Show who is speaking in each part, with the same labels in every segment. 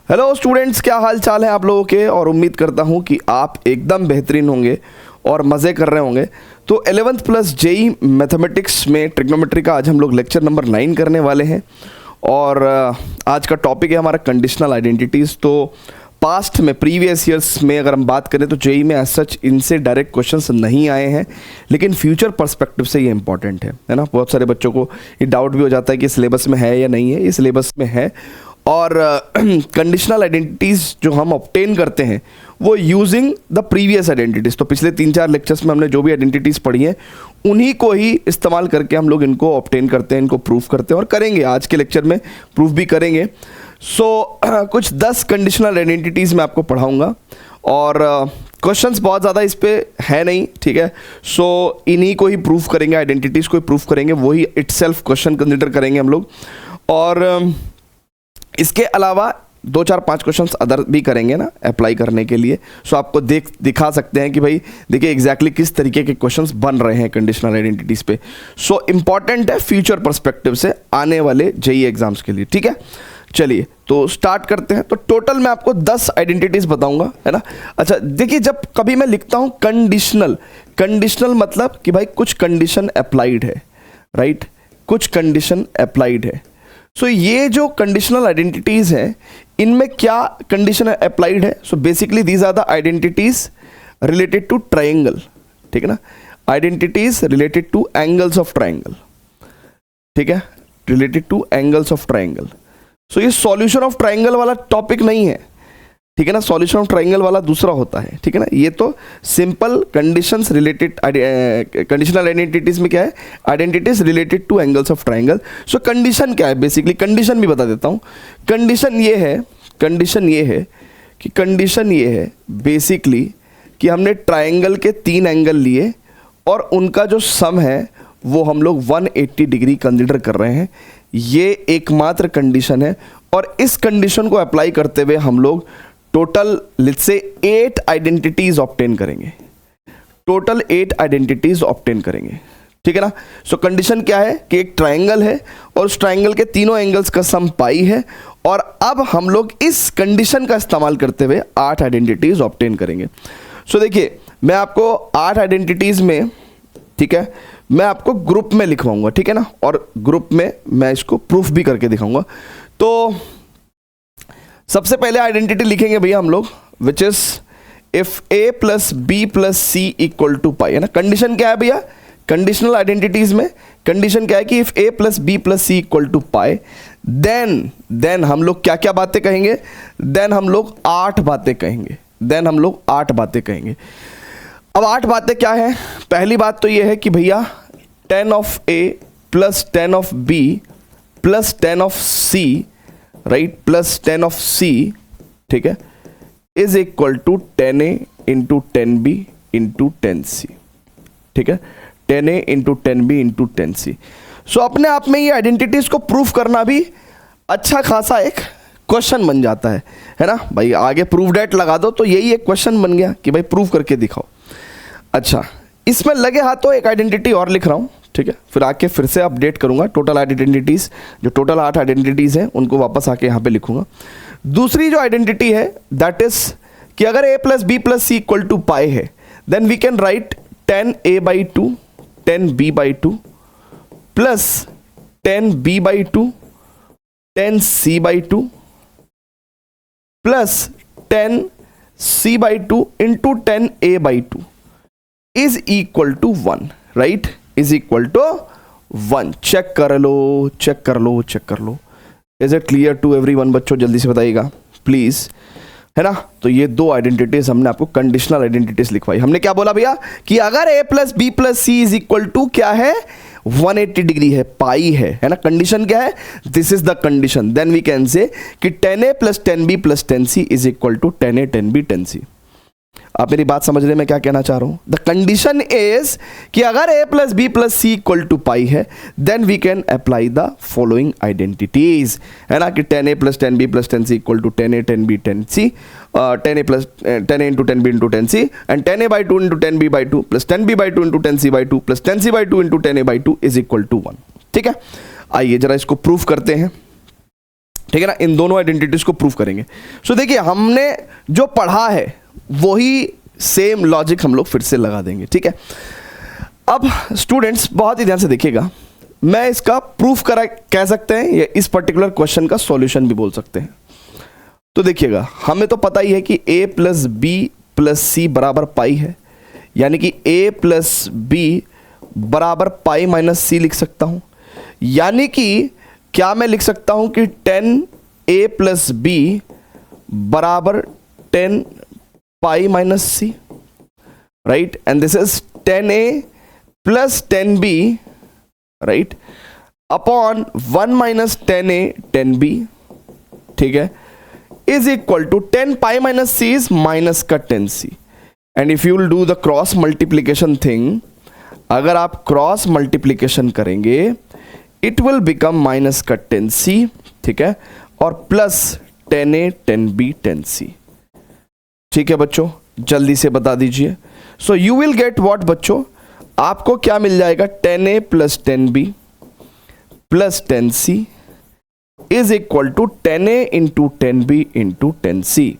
Speaker 1: Hello students, क्या हाल चाल है आप लोगों के। और उम्मीद करता हूँ कि आप एकदम बेहतरीन होंगे और मज़े कर रहे होंगे। तो 11th प्लस जेई मैथमेटिक्स में ट्रिग्नोमेट्री का आज हम लोग लेक्चर नंबर 9 करने वाले हैं। और आज का टॉपिक है हमारा कंडीशनल आइडेंटिटीज़। तो पास्ट में प्रीवियस ईयर्स में अगर हम बात करें तो जेई में एज सच इनसे डायरेक्ट क्वेश्चंस नहीं आए हैं, लेकिन फ्यूचर पर्सपेक्टिव से ये इंपॉर्टेंट है ना। बहुत सारे बच्चों को ये डाउट भी हो जाता है कि सिलेबस में है या नहीं है। ये सिलेबस में है। और कंडीशनल आइडेंटिटीज़ जो हम ऑब्टेन करते हैं वो यूजिंग द प्रीवियस आइडेंटिटीज़। तो पिछले 3-4 लेक्चर्स में हमने जो भी आइडेंटिटीज़ पढ़ी हैं उन्हीं को ही इस्तेमाल करके हम लोग इनको ऑब्टेन करते हैं, इनको प्रूफ करते हैं और करेंगे। आज के लेक्चर में प्रूफ भी करेंगे। कुछ 10 कंडीशनल आइडेंटिटीज़ मैं आपको पढ़ाऊँगा और क्वेश्चंस बहुत ज़्यादा इस पे है नहीं, ठीक है। इन्हीं को ही प्रूफ करेंगे, आइडेंटिटीज़ को ही प्रूफ करेंगे, वही इटसेल्फ क्वेश्चन कंसिडर करेंगे हम लोग। और इसके अलावा 2-4-5 क्वेश्चंस अदर भी करेंगे ना अप्लाई करने के लिए। आपको दिखा सकते हैं कि भाई देखिए एग्जैक्टली किस तरीके के क्वेश्चंस बन रहे हैं कंडीशनल आइडेंटिटीज़ पे। इंपॉर्टेंट है फ्यूचर पर्सपेक्टिव से आने वाले जेईई एग्जाम्स के लिए, ठीक है। चलिए तो स्टार्ट करते हैं। तो टोटल मैं आपको 10 आइडेंटिटीज़ बताऊंगा, है ना। अच्छा देखिए, जब कभी मैं लिखता हूं कंडीशनल मतलब कि भाई कुछ कंडीशन अप्लाइड है, राइट, कुछ कंडीशन अप्लाइड है। ये जो कंडीशनल आइडेंटिटीज़ हैं इनमें क्या कंडीशन अप्लाइड है। Basically these are the identities related to triangle, ठीक है ना। Identities related to angles of triangle, ठीक है, related to angles of triangle. ये सॉल्यूशन ऑफ ट्रायंगल वाला टॉपिक नहीं है, ठीक है ना। सॉल्यूशन ऑफ ट्रायंगल वाला दूसरा होता है, ठीक है ना। ये तो simple conditions related conditional identities में क्या है, identities related to angles of triangle. Condition क्या है, बेसिकली कंडीशन भी बता देता हूँ। कंडीशन ये है बेसिकली कि हमने ट्रायंगल के 3 एंगल लिए और उनका जो सम है वो हम लोग 180 डिग्री कंसिडर कर रहे हैं। ये एकमात्र कंडीशन है और इस कंडीशन को अप्लाई करते हुए हम लोग total let's say 8 identities obtain करेंगे। टोटल 8 आइडेंटिटीज ऑब्टेन करेंगे, ठीक है ना। कंडीशन क्या है कि एक ट्रायंगल है और उस ट्रायंगल के तीनों एंगल्स का सम पाई है। और अब हम लोग इस कंडीशन का इस्तेमाल करते हुए 8 आइडेंटिटीज ऑब्टेन करेंगे। देखिए मैं आपको 8 आइडेंटिटीज में, ठीक है, मैं आपको ग्रुप में लिखवाऊंगा, ठीक है ना। और ग्रुप में मैं इसको प्रूफ भी करके दिखाऊंगा। तो सबसे पहले आइडेंटिटी लिखेंगे भैया हम लोग, which is if a plus B plus C equal to pi, है ना। कंडीशन क्या है भैया, कंडीशनल आइडेंटिटीज में कंडीशन क्या है कि if a plus B plus C equal to pi, then हम लोग क्या क्या बातें कहेंगे, देन हम लोग 8 बातें कहेंगे। अब 8 बातें क्या है। पहली बात तो ये है कि भैया tan of a plus tan of b plus tan of c, right, plus tan of c, ठीक है, is equal to tan a into tan b into tan c, ठीक है, tan a into tan b into tan c। अपने आप में ये identities को proof करना भी अच्छा खासा एक क्वेश्चन बन जाता है ना भाई। आगे प्रूफ डेट लगा दो तो यही एक क्वेश्चन बन गया कि भाई प्रूफ करके दिखाओ। अच्छा, इसमें लगे हाथों एक आइडेंटिटी और लिख रहा हूँ, ठीक है, फिर आके फिर से अपडेट करूंगा टोटल आइडेंटिटीज़। जो टोटल 8 आइडेंटिटीज़ हैं उनको वापस आके यहाँ पे लिखूंगा। दूसरी जो आइडेंटिटी है दैट इज कि अगर a plus B plus C equal to pi है, then we can write tan a by 2 tan b by 2 plus tan b by 2 tan c by 2 plus tan c by 2 into tan a by 2 is equal to 1, right, is equal to 1। Check कर लो। Is it clear to everyone बच्चों, जल्दी से बताइएगा please, है ना। तो ये 2 आइडेंटिटीज हमने आपको कंडीशनल आइडेंटिटीज लिखवाई। हमने क्या बोला भैया कि अगर a plus B plus C is equal to क्या है, 180 डिग्री है, पाई है ना। कंडीशन क्या है, this is the condition, then we can say कि tan a plus tan b plus tan c is equal to tan a tan b tan c। आप मेरी बात समझ रहे हैं मैं क्या कहना चाह रहा हूं। द कंडीशन इज कि अगर a plus B plus C equal to pi है, then we can apply the following identities, है ना, कि tan a plus tan b plus tan c equal to tan a tan b tan c, tan a plus tan a into tan b into tan c, and tan a by 2 into tan b by 2 plus tan b by 2 into tan c by 2 plus tan c by 2 into tan a by 2 is equal to 1, ठीक है। आइए जरा इसको proof करते हैं। ठीक है ना, इन दोनों आइडेंटिटीज को प्रूव करेंगे। सो देखिए हमने जो पढ़ा है वही सेम लॉजिक हम लोग फिर से लगा देंगे, ठीक है। अब स्टूडेंट्स बहुत ही ध्यान से देखिएगा, मैं इसका प्रूफ करा कह सकते हैं या इस पर्टिकुलर क्वेश्चन का सॉल्यूशन भी बोल सकते हैं। तो देखिएगा हमें तो पता ही है कि a plus B plus C बराबर पाई है, यानी कि a प्लस बी बराबर पाई माइनस सी लिख सकता हूं। यानी कि क्या मैं लिख सकता हूं कि 10a प्लस बी बराबर 10 pi minus c, right, and this is 10a plus 10b, राइट, अपॉन 1 माइनस 10a 10b, ठीक है, is equal to 10 pi minus C is minus का 10c, and if you will do the cross multiplication thing, अगर आप cross multiplication करेंगे it will become minus का 10c, ठीक है, और प्लस 10a 10b 10c, ठीक है बच्चों, जल्दी से बता दीजिए। So you will get what बच्चों, आपको क्या मिल जाएगा, 10a plus 10b plus 10c is equal to 10a into 10b into 10c,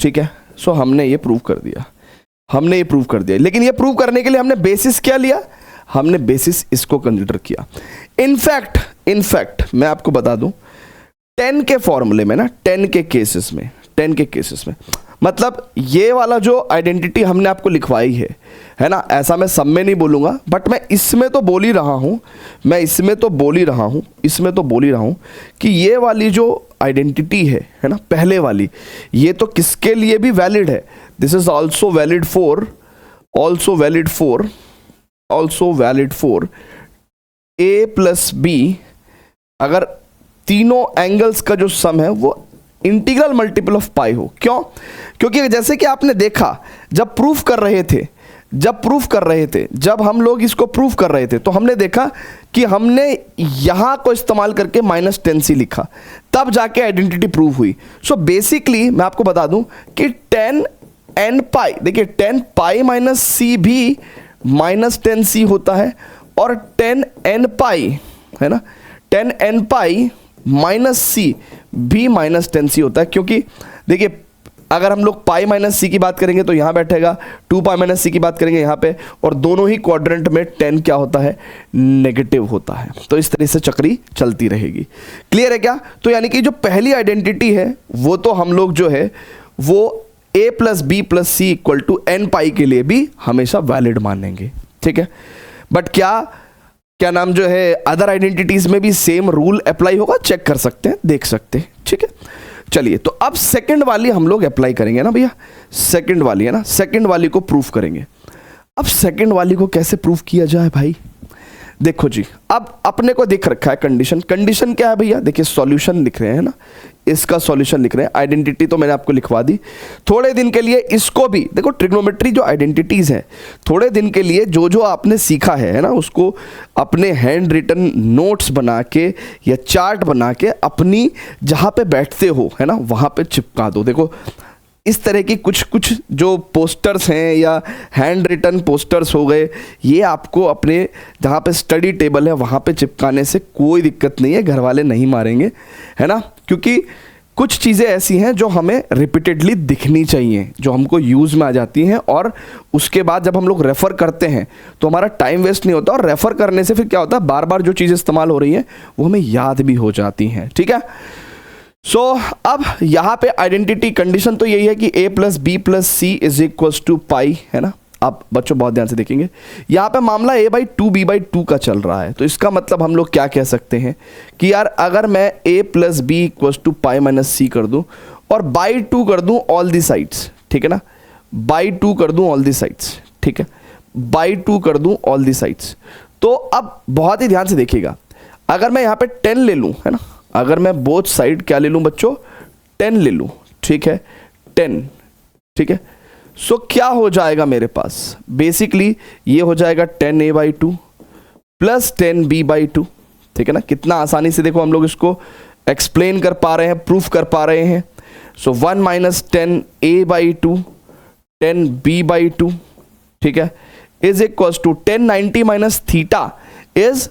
Speaker 1: ठीक है। सो हमने ये प्रूव कर दिया, लेकिन ये प्रूव करने के लिए हमने बेसिस क्या लिया, हमने बेसिस इसको कंसीडर किया। इनफैक्ट मैं आपको बता दूं 10 के फॉर्मूले में ना, 10 के केसेस में मतलब ये वाला जो आइडेंटिटी हमने आपको लिखवाई है ना, ऐसा मैं सब में नहीं बोलूंगा, बट मैं इसमें तो बोल ही रहा हूं, कि ये वाली जो आइडेंटिटी है ना, पहले वाली, ये तो किसके लिए भी वैलिड है, this is also valid for a plus b, अगर तीनों एंगल्स का जो सम है वो इंटीग्रल मल्टीपल ऑफ पाई हो। क्यों? क्योंकि जैसे कि आपने देखा जब प्रूफ कर रहे थे, जब हम लोग इसको प्रूफ कर रहे थे, तो हमने देखा कि हमने यहां को इस्तेमाल करके माइनस 10c लिखा, तब जाके आइडेंटिटी प्रूव हुई। सो बेसिकली मैं आपको बता दूं कि 10n पाई, देखिए 10 पाई माइनस सी भी माइनस 10c होता है, और 10n पाई है ना, 10n पाई माइनस सी भी माइनस 10c होता है। क्योंकि देखिए अगर हम लोग पाई माइनस सी की बात करेंगे तो यहां बैठेगा, 2 पाई माइनस सी की बात करेंगे यहां पे, और दोनों ही क्वाड्रेंट में 10 क्या होता है, नेगेटिव होता है। तो इस तरह से चक्री चलती रहेगी। क्लियर है क्या? तो यानी कि जो पहली आइडेंटिटी है वो तो हम लोग जो है वो a plus B plus C equal to n pi के लिए भी हमेशा वैलिड मानेंगे, ठीक है। बट क्या नाम जो है अदर आइडेंटिटीज में भी सेम रूल अप्लाई होगा, चेक कर सकते हैं, देख सकते हैं, ठीक है। चलिए तो अब सेकंड वाली हम लोग अप्लाई करेंगे ना भैया, सेकंड वाली है ना, सेकंड वाली को प्रूफ करेंगे। अब सेकंड वाली को कैसे प्रूफ किया जाए भाई? देखो जी, अब अपने को दिख रखा है कंडीशन क्या है भैया, देखिए सॉल्यूशन लिख रहे हैं ना, इसका सॉल्यूशन लिख रहे हैं, आइडेंटिटी तो मैंने आपको लिखवा दी। थोड़े दिन के लिए इसको भी देखो, ट्रिग्नोमेट्री जो आइडेंटिटीज है, थोड़े दिन के लिए जो जो आपने सीखा है ना, उसको अपने हैंड रिटन नोट्स बना के या चार्ट बना के अपनी जहाँ पे बैठते हो है ना, वहाँ पे चिपका दो। देखो इस तरह की कुछ जो पोस्टर्स हैं या हैंड रिटन पोस्टर्स हो गए, ये आपको अपने जहाँ पे स्टडी टेबल है वहाँ पे चिपकाने से कोई दिक्कत नहीं है, घर वाले नहीं मारेंगे, है ना। क्योंकि कुछ चीज़ें ऐसी हैं जो हमें रिपीटेडली दिखनी चाहिए, जो हमको यूज़ में आ जाती हैं, और उसके बाद जब हम लोग रेफ़र करते हैं तो हमारा टाइम वेस्ट नहीं होता, और रेफ़र करने से फिर क्या होता है, बार बार जो चीज़ें इस्तेमाल हो रही हैं वो हमें याद भी हो जाती हैं, ठीक है। सो अब यहाँ पे आइडेंटिटी कंडीशन तो यही है कि a plus B plus C is equals to pi, है ना। आप बच्चों बहुत ध्यान से देखेंगे, यहाँ पे मामला a/2 b/2 का चल रहा है, तो इसका मतलब हम लोग क्या कह सकते हैं कि यार अगर मैं a plus B equals to pi minus C कर दूं और बाई 2 कर दूं ऑल दी साइड्स, ठीक है ना, बाई 2 कर दूं ऑल दी साइड्स, ठीक है, बाई 2 कर दूं ऑल दी साइड्स। तो अब बहुत ही ध्यान से देखिएगा, अगर मैं यहाँ पे 10 ले लूँ, है ना, अगर मैं बोथ साइड क्या ले लूँ बच्चों, 10 ले लूँ, ठीक है, 10, ठीक है। सो क्या हो जाएगा मेरे पास, बेसिकली ये हो जाएगा 10a/2 प्लस 10b/2, ठीक है ना। कितना आसानी से देखो हम लोग इसको एक्सप्लेन कर पा रहे हैं, प्रूफ कर पा रहे हैं। सो 1 माइनस 10a/2 10b/2, ठीक है, is equals to 1090 minus theta is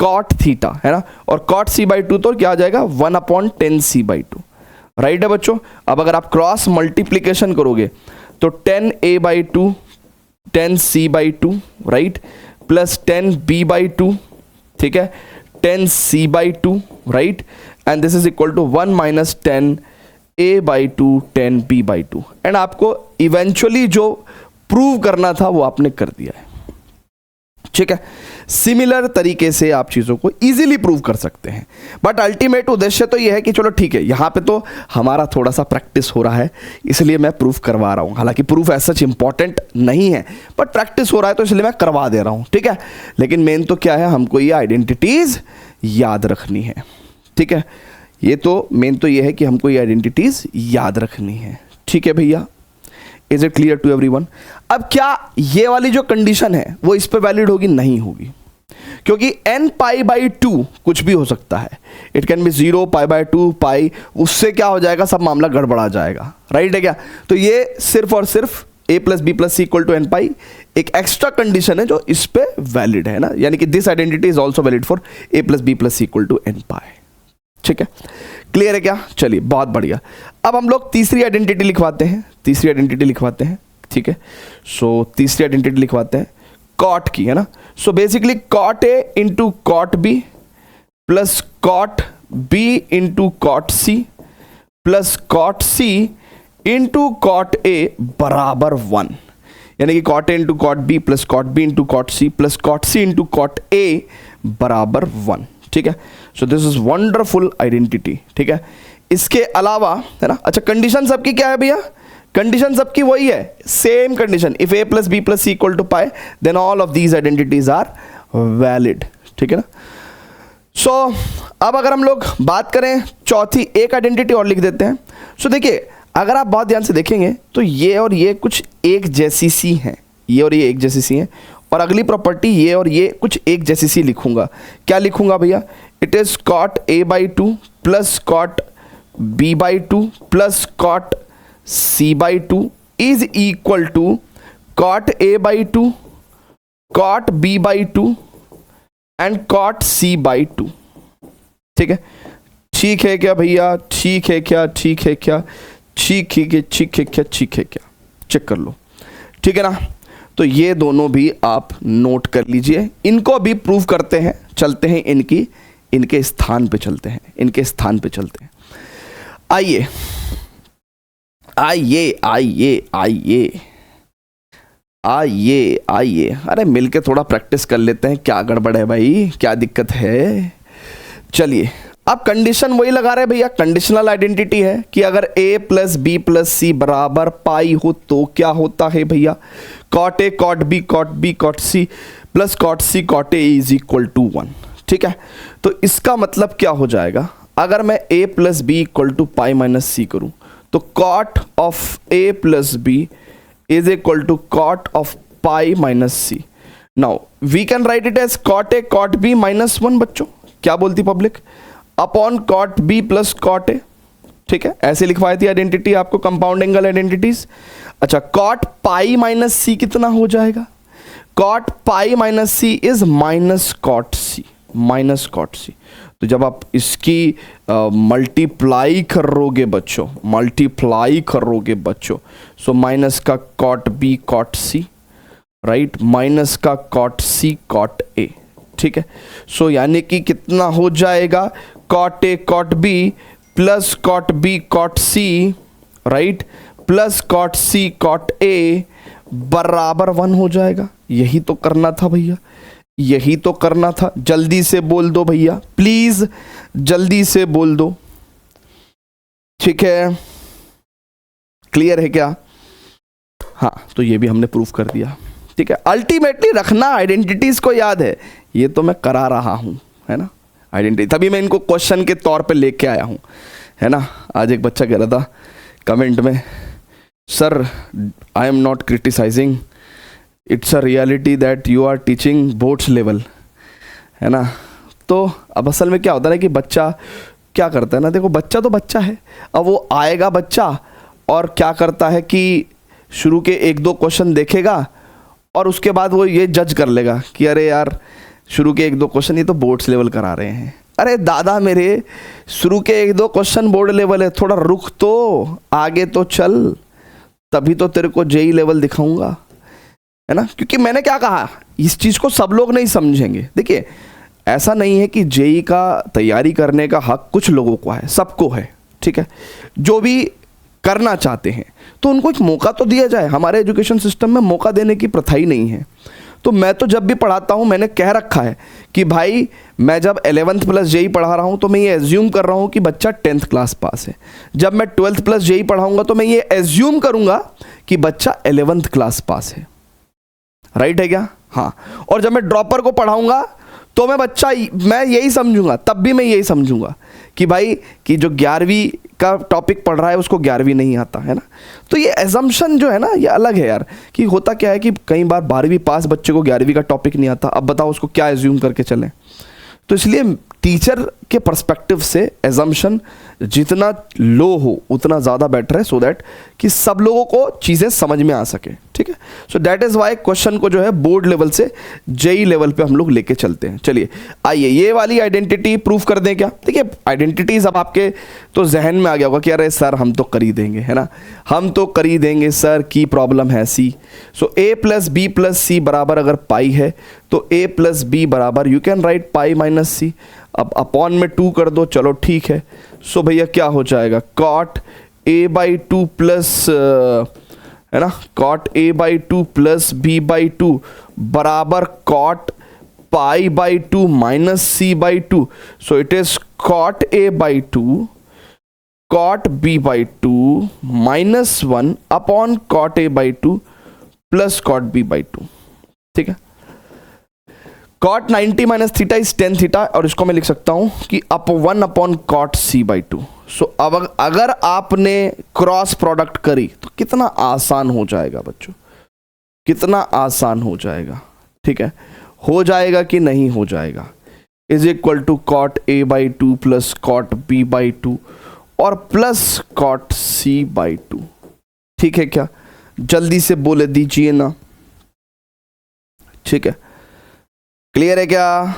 Speaker 1: cot theta, है ना, और कॉट सी बाई टू तो क्या आ जाएगा 1/10c/2, राइट है बच्चों। अब अगर आप क्रॉस मल्टीप्लीकेशन करोगे तो 10a/2 10c/2, right, plus 10b/2, ठीक है, 10c/2, right, and this is equal to 1 minus 10a/2 10b/2, and आपको इवेंचुअली जो प्रूव करना था वो आपने कर दिया है, ठीक है। सिमिलर तरीके से आप चीज़ों को इजीली प्रूव कर सकते हैं, बट अल्टीमेट उद्देश्य तो ये है कि चलो ठीक है, यहाँ पे तो हमारा थोड़ा सा प्रैक्टिस हो रहा है इसलिए मैं प्रूफ करवा रहा हूँ। हालांकि प्रूफ ऐसा सच इंपॉर्टेंट नहीं है, बट प्रैक्टिस हो रहा है तो इसलिए मैं करवा दे रहा हूँ, ठीक है। लेकिन मेन तो क्या है, हमको ये आइडेंटिटीज़ याद रखनी है, ठीक है। ये तो मेन तो ये है कि हमको ये आइडेंटिटीज़ याद रखनी है, ठीक है भैया। Is it clear to everyone? अब क्या ये वाली जो कंडीशन है वो इस पे वैलिड होगी? नहीं होगी, क्योंकि n π/2 कुछ भी हो सकता है। इट कैन बी 0, π/2, पाई, उससे क्या हो जाएगा, सब मामला गड़बड़ा जाएगा, राइट है क्या। तो ये सिर्फ और सिर्फ a + b + c = n π एक एक्स्ट्रा कंडीशन है जो इस पे वैलिड है ना, यानी कि this identity is also valid for a + b + c = n π, ठीक है। क्लियर है क्या? चलिए बहुत बढ़िया। अब हम लोग तीसरी आइडेंटिटी लिखवाते हैं, ठीक है। सो तीसरी आइडेंटिटी लिखवाते हैं कॉट की, है ना। So basically cot a into cot b plus cot b into cot c plus cot c into cot a बराबर 1, यानी कि cot a into cot b plus cot b into cot c plus cot c into cot a बराबर 1, ठीक है। So this is wonderful identity, ठीक है। इसके अलावा, है ना, अच्छा कंडीशन सबकी क्या है भैया? कंडीशन सबकी वही है, same condition, if a + b + c = π then all of these identities are valid, ठीक है ना। सो अब अगर हम लोग बात करें चौथी एक आइडेंटिटी और लिख देते हैं। सो देखिए, अगर आप बहुत ध्यान से देखेंगे तो ये और ये कुछ एक जैसी सी हैं, ये और ये एक जैसी सी हैं, और अगली प्रॉपर्टी ये और ये कुछ एक जैसी सी लिखूंगा। क्या लिखूंगा भैया? It is cot a/2 plus cot b/2 plus cot c/2 is equal to cot a/2 cot b/2 and cot c/2, ठीक है। ठीक है क्या भैया? ठीक है क्या? ठीक है क्या? ठीक है क्या? ठीक है क्या? ठीक है क्या? चेक कर लो, ठीक है ना। तो ये दोनों भी आप नोट कर लीजिए, इनको भी प्रूव करते हैं, चलते हैं इनके स्थान पे चलते हैं, इनके स्थान पे चलते हैं। आइए आइए आइए आइए आइए आइए, अरे मिलके थोड़ा प्रैक्टिस कर लेते हैं, क्या गड़बड़ है भाई, क्या दिक्कत है। चलिए, अब कंडीशन वही लगा रहे हैं भैया, कंडीशनल आइडेंटिटी है कि अगर a + b + c बराबर पाई हो तो क्या होता है भैया? Cot a cot b cot c plus cot c cot a is equal to 1, ठीक है। तो इसका मतलब क्या हो जाएगा, अगर मैं a + b = π - c करूं तो cot of a + b is equal to cot of pi - c। Now we can write it as cot a cot b -1, बच्चों क्या बोलती public, upon cot b plus cot a, ठीक है। ऐसे लिखवाई थी आइडेंटिटी आपको, कंपाउंड एंगल आइडेंटिटीज। अच्छा, कॉट पाई - c कितना हो जाएगा? Cot pi - c is minus cot c, तो जब आप इसकी मल्टीप्लाई करोगे बच्चों, सो माइनस का cot b cot c, right, minus का कॉट c कॉट a, ठीक है। सो यानी कि कितना हो जाएगा, cot a cot b plus cot b cot c, right, plus cot c cot a बराबर 1 हो जाएगा। यही तो करना था भैया, यही तो करना था। जल्दी से बोल दो भैया, प्लीज जल्दी से बोल दो, ठीक है। क्लियर है क्या? हाँ, तो ये भी हमने प्रूफ कर दिया, ठीक है। अल्टीमेटली रखना आइडेंटिटीज को याद है, ये तो मैं करा रहा हूं, है ना, आइडेंटिटी, तभी मैं इनको क्वेश्चन के तौर पे लेके आया हूं, है ना। आज एक बच्चा कह रहा था कमेंट में, sir I am not criticising, it's a reality that you are teaching boards level, है ना। तो अब असल में क्या होता है ना कि बच्चा क्या करता है ना, देखो बच्चा तो बच्चा है, अब वो आएगा बच्चा और क्या करता है कि शुरू के 1-2 क्वेश्चन देखेगा और उसके बाद वो ये जज कर लेगा कि अरे यार शुरू के 1-2 क्वेश्चन ये तो बोर्ड्स लेवल करा रहे हैं। अरे दादा मेरे, शुरू के 1-2 क्वेश्चन बोर्ड लेवल है, थोड़ा रुक तो, आगे तो चल, तभी तो तेरे को जेई लेवल दिखाऊंगा, है ना। क्योंकि मैंने क्या कहा, इस चीज को सब लोग नहीं समझेंगे। देखिए ऐसा नहीं है कि जेई का तैयारी करने का हक कुछ लोगों को है, सबको है, ठीक है। जो भी करना चाहते हैं तो उनको एक मौका तो दिया जाए। हमारे एजुकेशन सिस्टम में मौका देने की प्रथा ही नहीं है। तो मैं तो जब भी पढ़ाता हूं मैंने कह रखा है कि भाई मैं जब 11th प्लस जेई पढ़ा रहा हूं तो मैं ये एज्यूम कर रहा हूं कि बच्चा 10th क्लास पास है। जब मैं 12th प्लस जेई पढ़ाऊंगा तो मैं ये एज्यूम करूंगा कि बच्चा 11th क्लास पास है। राइट है क्या? हाँ। और जब मैं ड्रॉपर को पढ़ाऊंगा तो मैं यही समझूंगा, तब भी मैं यही समझूंगा कि भाई कि जो 11वीं का टॉपिक पढ़ रहा है उसको 11वीं नहीं आता, है ना। तो ये एजम्पशन जो है ना ये अलग है यार, कि होता क्या है कि कई बार 12वीं पास बच्चे को 11वीं का टॉपिक नहीं आता, अब बताओ उसको क्या एज्यूम करके चलें। तो इसलिए टीचर के पर्सपेक्टिव से एजम्पशन जितना लो हो उतना ज़्यादा बेटर है, सो दैट कि सब लोगों को चीज़ें समझ में आ सके, ठीक है। So that is why question को जो है बोर्ड लेवल से जेई लेवल पे हम लोग लेके चलते हैं। चलिए आइए ये वाली आइडेंटिटी प्रूफ कर दें क्या। देखिए आइडेंटिटीज अब आपके तो जहन में आ गया होगा कि अरे सर हम तो कर ही देंगे, है ना, हम तो कर ही देंगे सर, की प्रॉब्लम है सी। So A plus B plus C बराबर अगर पाई है तो ए प्लस बी बराबर you can write pi minus C. अब अपॉन में 2 कर दो, चलो ठीक है। सो भैया क्या हो जाएगा, कॉट ए बाई 2 प्लस, है ना, cot a by 2 plus B by 2 बराबर cot pi by 2 minus C by 2। So it is cot a by 2 cot b by 2 minus 1 upon cot a by 2 plus cot b by 2, ठीक है। Cot 90 minus theta is tan theta, और इसको मैं लिख सकता हूं कि 1 upon cot c by 2। So अब अगर आपने क्रॉस प्रोडक्ट करी तो कितना आसान हो जाएगा बच्चों, कितना आसान हो जाएगा, ठीक है। हो जाएगा कि नहीं हो जाएगा, is equal to cot a by 2 plus cot b by 2 और प्लस कॉट सी बाई 2, ठीक है क्या। जल्दी से बोले दीजिए ना, ठीक है। क्लियर है क्या?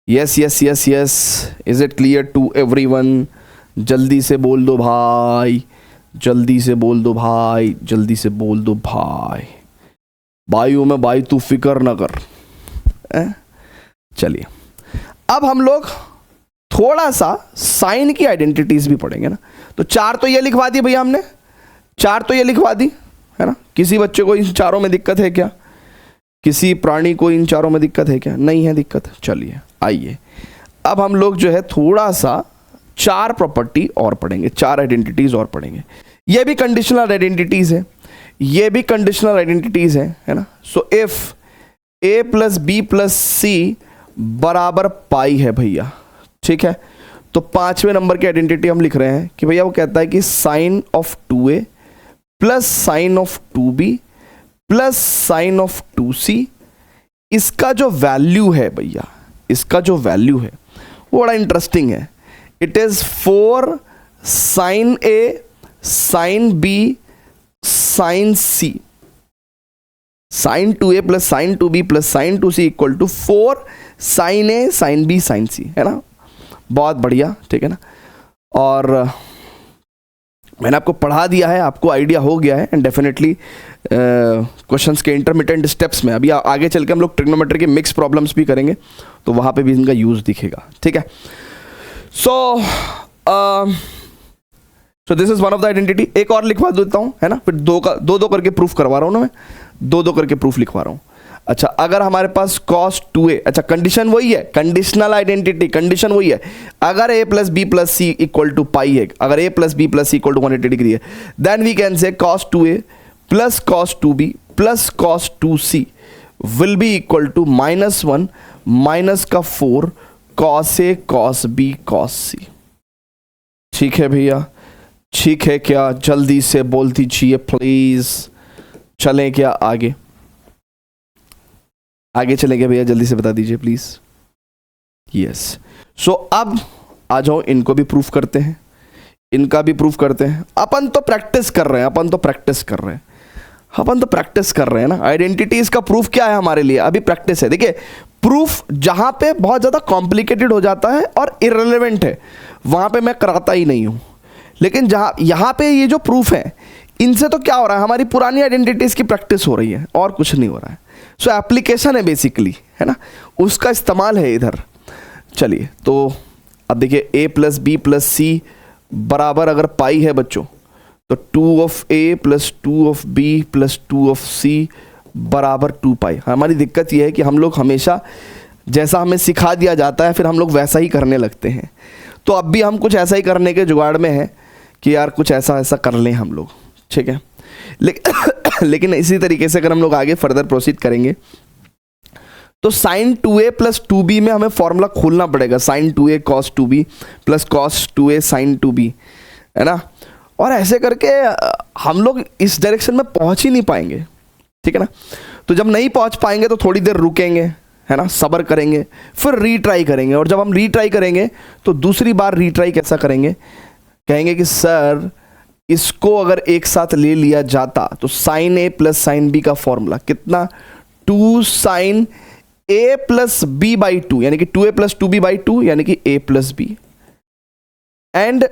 Speaker 1: Yes yes yes yes, is it clear to everyone? जल्दी से बोल दो भाई, जल्दी से बोल दो भाई, जल्दी से बोल दो भाई। भाइयों में भाई तू फिक्र ना कर। चलिए अब हम लोग थोड़ा सा साइन की आइडेंटिटीज भी पढ़ेंगे ना। तो 4 तो ये लिखवा दी भैया हमने, 4 तो ये लिखवा दी, है ना। किसी बच्चे को इन चारों में दिक्कत है क्या? किसी प्राणी को इन चारों में दिक्कत है क्या? नहीं है दिक्कत। चलिए आइए अब हम लोग जो है थोड़ा सा 4 प्रॉपर्टी और पढ़ेंगे, 4 आइडेंटिटीज और पढ़ेंगे। ये भी कंडीशनल आइडेंटिटीज है, ये भी कंडीशनल आइडेंटिटीज है ना। So if A plus B plus C बराबर पाई है भैया, ठीक है। तो 5वें नंबर की आइडेंटिटी हम लिख रहे हैं कि भैया वो कहता है कि sine of 2a plus sine of 2b plus sine of 2c, इसका जो वैल्यू है भैया, इसका जो वैल्यू है वो बड़ा इंटरेस्टिंग है। It is 4 sine A sine B sine C, sine 2a plus sine 2b plus sine 2c equal to 4 sine A sine B sine C, है ना। बहुत बढ़िया, ठीक है ना। और मैंने आपको पढ़ा दिया है, आपको आइडिया हो गया है, एंड डेफिनेटली क्वेश्चंस के इंटरमीडिएट स्टेप्स में अभी आगे चल के हम लोग ट्रिग्नोमेट्री के मिक्स प्रॉब्लम्स भी करेंगे, तो वहाँ पे भी इनका यूज़ दिखेगा, ठीक है। So this is one of the identity. एक और लिखवा देता हूँ, है ना, फिर दो करके प्रूफ करवा रहा हूँ ना मैं, दो करके प्रूफ लिखवा रहा हूँ। अच्छा, अगर हमारे पास cos 2a, अच्छा कंडीशन वही है, कंडीशनल आइडेंटिटी कंडीशन वही है। अगर a plus B plus C equal to pi है, अगर a plus B plus C equal to 180 degree है, then we can say cos 2a plus cos 2b plus cos 2c will be equal to -1 minus का 4 cos a cos b cos c। ठीक है भैया, ठीक है क्या? जल्दी से बोल दीजिए प्लीज। चलें क्या आगे? आगे चलेंगे भैया, जल्दी से बता दीजिए प्लीज। यस, सो अब आ जाओ, इनको भी प्रूफ करते हैं, इनका भी प्रूफ करते हैं। अपन तो प्रैक्टिस कर रहे हैं, अपन तो प्रैक्टिस कर रहे हैं, अपन तो प्रैक्टिस कर रहे हैं ना। आइडेंटिटीज का प्रूफ क्या है हमारे लिए? अभी प्रैक्टिस है। देखिए प्रूफ जहां पे बहुत ज़्यादा कॉम्प्लिकेटेड हो जाता है और इररिलेवेंट है वहां पे मैं कराता ही नहीं हूं। लेकिन जहां यहां पे ये जो प्रूफ है इनसे तो क्या हो रहा है, हमारी पुरानी आइडेंटिटीज की प्रैक्टिस हो रही है और कुछ नहीं हो रहा है। सो एप्लीकेशन है बेसिकली, है ना, उसका इस्तेमाल है इधर। चलिए तो अब देखिए a plus B plus C बराबर अगर पाई है बच्चों तो 2 of a plus 2 of b plus 2 of c बराबर 2 पाई। हमारी दिक्कत यह है कि हम लोग हमेशा जैसा हमें सिखा दिया जाता है फिर हम लोग वैसा ही करने लगते हैं। तो अब भी हम कुछ ऐसा ही करने के जुगाड़ में हैं कि यार कुछ ऐसा ऐसा कर लें हम लोग, ठीक है। लेकिन इसी तरीके से अगर हम लोग आगे फर्दर प्रोसीड करेंगे तो साइन 2a प्लस 2b में हमें फॉर्मूला खोलना पड़ेगा, sine 2a cos 2b plus cos 2a sine 2b, है ना। और ऐसे करके हम लोग इस डायरेक्शन में पहुंच ही नहीं पाएंगे, ठीक है ना। तो जब नहीं पहुंच पाएंगे तो थोड़ी देर रुकेंगे, है ना, सब्र करेंगे, फिर रीट्राई करेंगे। और जब हम रीट्राई करेंगे तो दूसरी बार रीट्राई कैसा करेंगे, कहेंगे कि सर इसको अगर एक साथ ले लिया जाता तो sine a plus sine b का फॉर्मूला कितना, 2 sine a plus b by 2 यानी कि 2a प्लस 2b बाई 2 यानी कि a plus b, and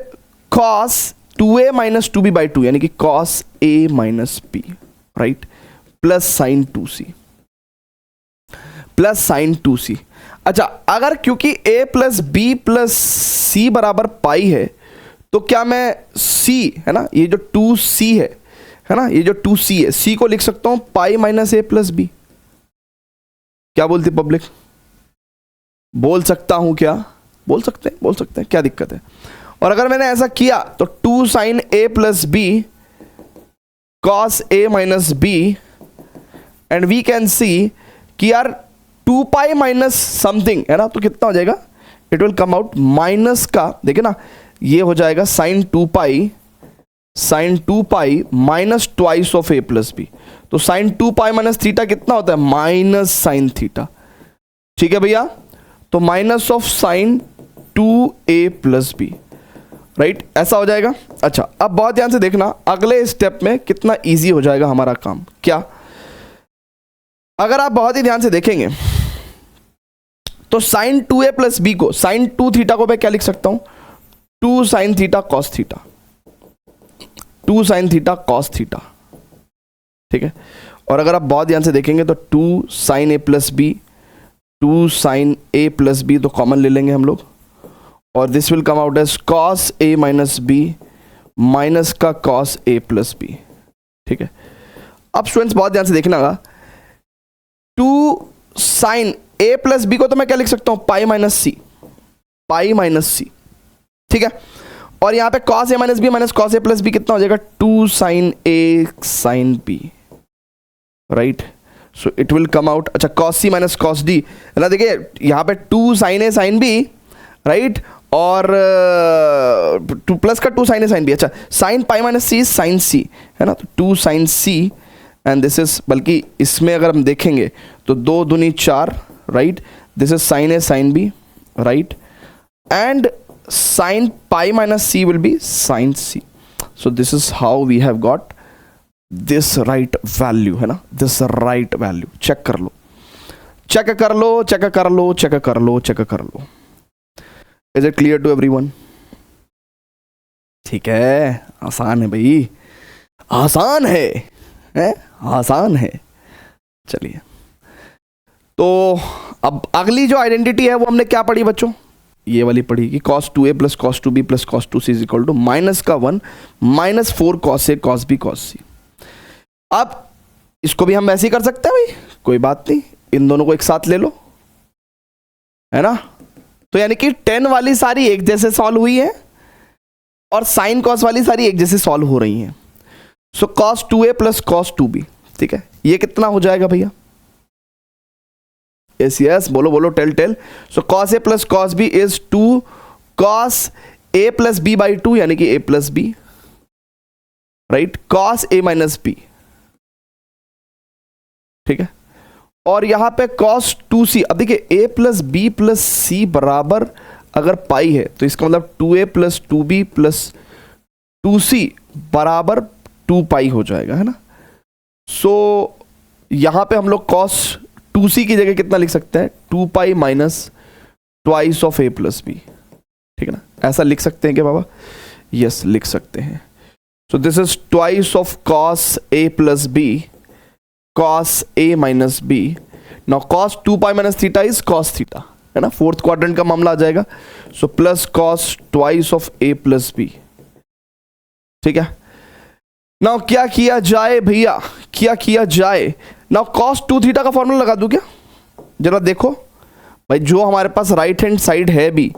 Speaker 1: cos 2a minus 2b by 2 यानी कि cos a minus b, right, plus sine 2c plus sine 2c। अच्छा, अगर क्योंकि a plus b plus c बराबर पाई है तो क्या मैं c, है ना, ये जो 2c है ना, ये जो 2c है, c को लिख सकता हूं pi minus a plus b। क्या बोलती पब्लिक, बोल सकता हूं क्या, बोल सकते हैं, क्या दिक्कत है। और अगर मैंने ऐसा किया तो 2 sine a plus b cos a minus b, and we can see कि यार 2 पाई माइनस समथिंग, है ना, तो कितना हो जाएगा, it will come out minus का, देखिए ना, ये हो जाएगा sine 2 pi minus twice of a plus b। तो साइन 2 पाई माइनस थीटा कितना होता है, माइनस साइन थीटा, ठीक है भैया। तो minus of sine 2a plus b, right, ऐसा हो जाएगा। अच्छा, अब बहुत ध्यान से देखना अगले स्टेप में कितना इजी हो जाएगा हमारा काम। क्या, अगर आप बहुत ही ध्यान से देखेंगे तो साइन 2a प्लस b को, साइन 2 थीटा को मैं क्या लिख सकता हूं, 2 sine theta cos theta, 2 sine theta cos theta, ठीक है। और अगर आप बहुत ध्यान से देखेंगे तो 2 sine a plus b, 2 sine a plus b तो कॉमन ले लेंगे हम लोग, और this will come out as cos a minus b minus का कॉस a प्लस b, ठीक है। अब स्टूडेंट्स बहुत ध्यान से देखना, 2 साइन a प्लस b को तो मैं क्या लिख सकता हूं, पाई माइनस c, ठीक है। और यहां पे cos a minus b minus cos a plus b कितना हो जाएगा, 2 sine a sine b, right. So it will come out, अच्छा, cos c minus cos d, है ना, देखिए यहां पे 2 sine a sine b, right, और 2 प्लस का 2 साइन a साइन b, अच्छा, sine pi minus c sine c, है ना, तो 2 sine c, and this is, बल्कि इसमें अगर हम देखेंगे तो 2 दूनी 4, right, this is sine a sine b, right, and sin pi minus c will be sin c. So this is how we have got this right value, है ना, this right value। Check कर लो, check कर लो, check कर लो, check कर लो, चेक कर लो। Is it clear to everyone? ठीक है, आसान है भाई, आसान है, आसान है। चलिए, तो अब अगली जो आइडेंटिटी है वो हमने क्या पढ़ी बच्चों, ये वाली पढ़ी कि cos 2a plus cos 2b plus cos 2c is equal to minus का 1 minus 4 cos a cos b cos c। अब इसको भी हम वैसे ही कर सकते हैं भाई, कोई बात नहीं, इन दोनों को एक साथ ले लो, है ना। तो यानी कि 10 वाली सारी एक जैसे सॉल्व हुई है और साइन कॉस वाली सारी एक जैसे सॉल्व हो रही हैं। सो cos 2a plus cos 2b, ठीक है, ये कितना हो जाएगा भैया, यस यस, बोलो बोलो, tell. So cos a plus cos b is 2 cos a plus b by 2 यानी कि a plus b, right, cos a minus b, ठीक है। और यहां पे cos 2c, अब देखिए a plus b plus c बराबर अगर पाई है तो इसका मतलब 2a plus 2b plus 2c बराबर 2 पाई हो जाएगा, है ना। सो यहां पे हम लोग cos 2c की जगह कितना लिख सकते हैं, 2 pi minus twice of a plus B, ठीक है ना, ऐसा लिख सकते हैं क्या बाबा? यस, लिख सकते हैं। So this is twice of cos a plus b cos a minus b. Now cos 2 pi minus theta is cos theta, है ना, फोर्थ क्वाड्रेंट का मामला आ जाएगा। So plus cos twice of a plus B, ठीक है। Now क्या किया जाए भैया, क्या किया जाए? नाउ कॉस 2 थीटा का फॉर्मूला लगा दूं क्या? जरा देखो भाई, जो हमारे पास राइट हैंड साइड है भी,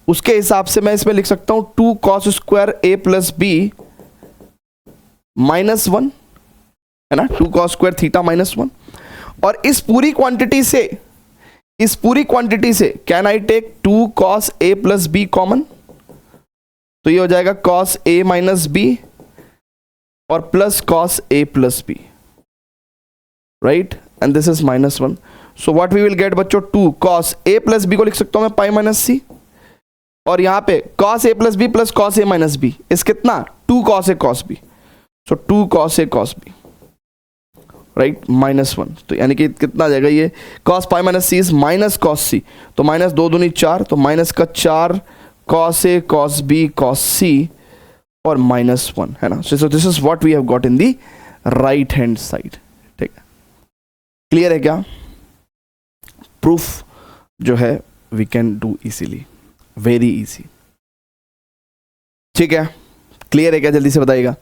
Speaker 1: उसके हिसाब से मैं इसमें लिख सकता हूं 2 cos square a plus b minus 1, है ना, 2 कॉस स्क्वायर थीटा माइनस 1। और इस पूरी क्वांटिटी से can I take 2 cos a plus b common, तो ये हो जाएगा कॉस a माइनस बी और plus cos a plus b, right, and this is minus 1। So what we will get बच्चों, 2 कॉस a प्लस बी को लिख सकता हूं मैं पाई माइनस सी, और यहां पे cos a plus B plus cos a minus B इस कितना, 2 cos a cos B, so 2 cos a cos B, right, minus 1। तो यानी कि कितना आ जाएगा, ये cos pi minus C is minus cos C, तो माइनस 2 दूनी 4, तो माइनस का 4 cos a cos b cos c और माइनस 1, है ना। So this is what we have got in the right hand side, ठीक है। क्लियर है क्या? प्रूफ जो है we can do easily, very easy, ठीक है। क्लियर है क्या? जल्दी से बताइएगा,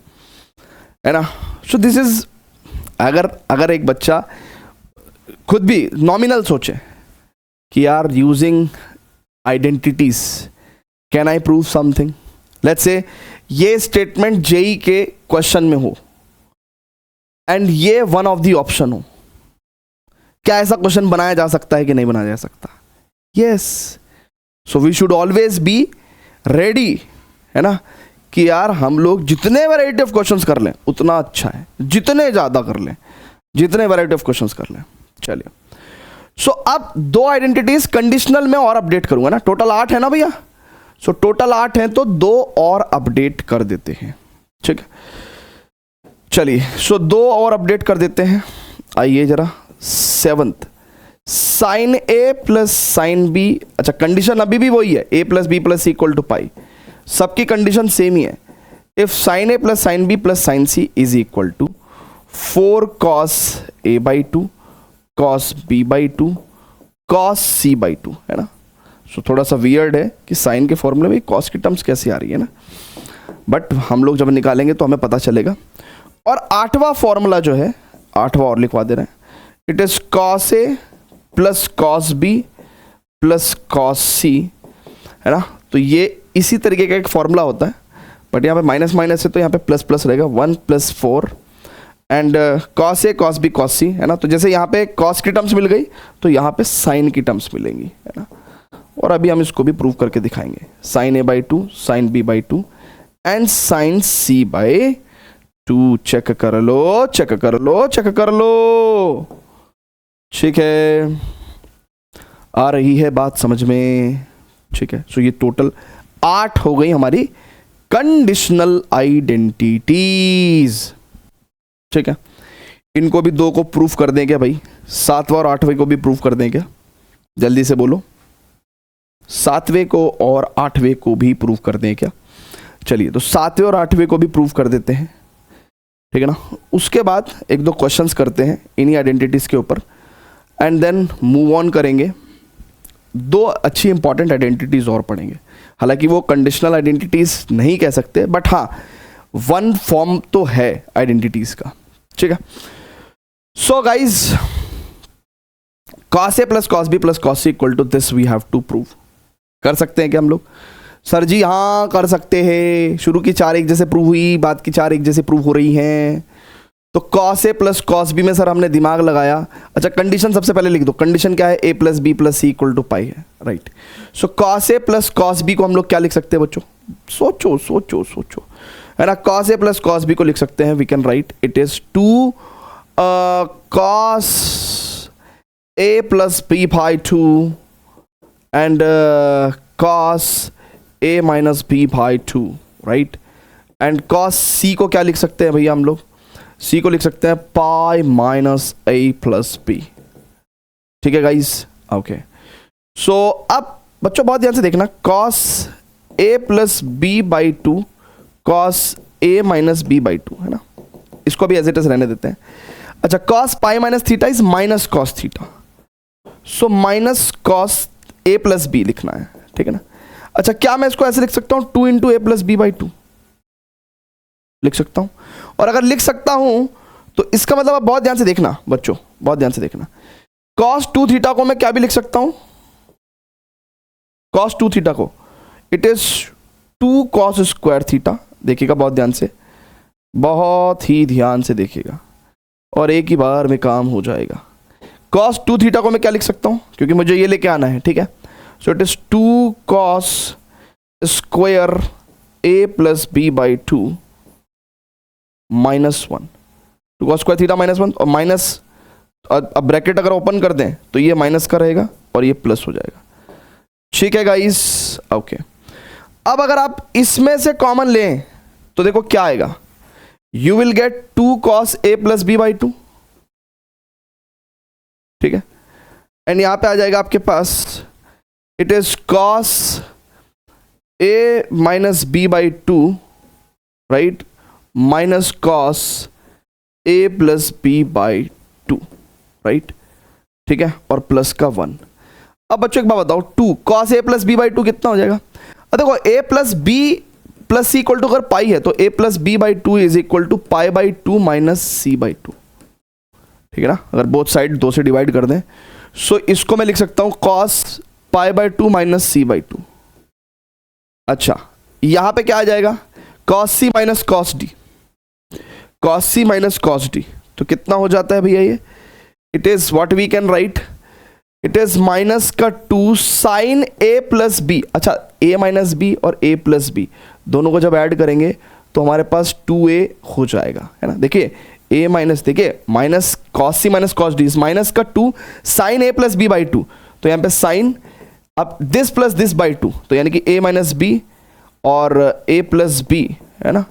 Speaker 1: है ना। सो दिस इज, अगर एक बच्चा खुद भी नॉमिनल सोचे कि यार using identities can I prove something, let's say ये स्टेटमेंट जेई के क्वेश्चन में हो एंड ये वन ऑफ द ऑप्शन हो, क्या ऐसा क्वेश्चन बनाया जा सकता है कि नहीं बनाया जा सकता? Yes. So we should always be ready, है ना, कि यार हम लोग जितने वैरायटी ऑफ क्वेश्चंस कर लें उतना अच्छा है, जितने ज़्यादा कर लें, जितने वैरायटी ऑफ क्वेश्चंस कर लें। चलिए, सो अब 2 आइडेंटिटीज कंडीशनल में और अपडेट करूंगा ना, टोटल 8 है ना भैया। सो टोटल 8 है तो 2 और अपडेट कर देते हैं, ठीक है। चलिए, सो 2 और अपडेट कर देते हैं। आइए जरा 7th, साइन ए प्लस साइन बी, अच्छा कंडीशन अभी भी वही है, a plus B plus equal to pi, सबकी कंडीशन सेम ही है। If sine A plus sine B plus sine C is equal to 4 cos a by 2 cos b by 2 cos c by 2, है ना। सो थोड़ा सा वियर्ड है कि sign के फॉर्मूले में कॉस की टर्म्स कैसे आ रही है ना, बट हम लोग जब निकालेंगे तो हमें पता चलेगा। और 8वां फॉर्मूला जो है, 8वां और लिखवा दे रहे हैं, it is cos a plus cos b plus cos c, है ना। तो ये इसी तरीके का एक फॉर्मूला होता है, बट यहाँ पे माइनस माइनस है तो यहाँ पे प्लस प्लस रहेगा, 1 + 4 and cos A cos B cos C, है ना। तो जैसे यहाँ पे कॉस की टर्म्स मिल गई तो यहाँ पे साइन की टर्म्स मिलेंगी, है ना। और अभी हम इसको भी प्रूव करके दिखाएंगे, sine a by 2 sine b by 2 and sine c by 2। Check कर लो, चेक कर लो, चेक कर लो, ठीक है, आ रही है बात समझ में, ठीक है। सो ये टोटल 8 हो गई हमारी कंडीशनल आइडेंटिटीज, ठीक है। इनको भी 2 को प्रूफ कर दें क्या भाई? 7वां और 8वें को भी प्रूफ कर दें क्या? जल्दी से बोलो, 7वें को और 8वें को भी प्रूफ कर दें क्या? चलिए, तो 7वें और 8वें को भी प्रूफ कर देते हैं, ठीक है ना। उसके बाद 1-2 क्वेश्चंस करते हैं इन्हीं आइडेंटिटीज के ऊपर एंड देन मूव ऑन करेंगे। 2 अच्छी इंपॉर्टेंट आइडेंटिटीज और पढ़ेंगे, हालांकि वो कंडीशनल आइडेंटिटीज नहीं कह सकते, बट हाँ 1 फॉर्म तो है आइडेंटिटीज का, ठीक है। So guys, cos a plus cos b plus cos c equal to this we have to prove. कर सकते हैं क्या हम लोग? सर जी हाँ कर सकते हैं, शुरू की 4 एक जैसे प्रूव हुई, बाद की 4 एक जैसे प्रूव हो रही हैं। तो cos a plus cos b में सर हमने दिमाग लगाया। अच्छा, कंडीशन सबसे पहले लिख दो, कंडीशन क्या है? a plus B plus C equal to pi है, right. So cos a plus cos b को हम लोग क्या लिख सकते हैं बच्चों? सोचो सोचो सोचो, है ना। cos a plus cos b को लिख सकते हैं, we can write it is 2 cos a plus b by 2 and cos a minus b by 2, right. And cos c को क्या लिख सकते हैं भैया हम लोग? c को लिख सकते हैं pi minus a plus b, ठीक है गाइस, ओके। सो अब बच्चों बहुत ध्यान से देखना, cos A plus B by two cos A minus B by two, है ना, इसको भी एज इट इज रहने देते हैं। अच्छा, cos pi minus theta is minus cos theta, so minus cos A plus b लिखना है, ठीक है ना। अच्छा, क्या मैं इसको ऐसे लिख सकता हूँ, 2 into a plus B by two लिख सकता हूँ। और अगर लिख सकता हूँ तो इसका मतलब आप बहुत ध्यान से देखना बच्चों, बहुत ध्यान से देखना, कॉस 2 थीटा को मैं क्या भी लिख सकता हूँ, कॉस 2 थीटा को it is 2 cos square theta. देखिएगा बहुत ध्यान से, बहुत ही ध्यान से देखिएगा और एक ही बार में काम हो जाएगा। कॉस 2 थीटा को मैं क्या लिख सकता हूँ, क्योंकि मुझे ये लेके आना है, ठीक है। So it is 2 cos square a plus B by two minus 1, 2 cos square theta minus 1 और माइनस, अब ब्रैकेट अगर ओपन कर दें तो ये माइनस का रहेगा और ये प्लस हो जाएगा, ठीक है गाइस, ओके। अब अगर आप इसमें से कॉमन लें तो देखो क्या आएगा, you will get 2 cos A plus B by two, ठीक है। एंड यहां पे आ जाएगा आपके पास it is cos A minus B by two, right, minus cos A plus B by two, right, ठीक है, और प्लस का 1। अब बच्चों एक बात बताओ, 2 cos A plus B by two कितना हो जाएगा। अब देखो A plus B plus C equal to अगर पाई है तो A plus B by two is equal to pi by two minus C by two, ठीक है ना। अगर बोथ साइड 2 से डिवाइड कर दें, सो इसको मैं लिख सकता हूं cos pi by two minus C by two. अच्छा, यहां पे क्या आ जाएगा, cos c minus cos d, cos c minus cos d, तो कितना हो जाता है भैया ये, it is what we can write, it is minus का 2 साइन ए प्लस बी। अच्छा, ए माइनस बी और ए प्लस बी दोनों को जब ऐड करेंगे तो हमारे पास 2a हो जाएगा, है ना। देखिए a माइनस, देखिए minus cos c minus cos d is minus का 2 sine A plus B by two, तो यहाँ पे साइन, अब this plus this by two, तो यानी कि a माइनस बी और a प्लस बी, है ना,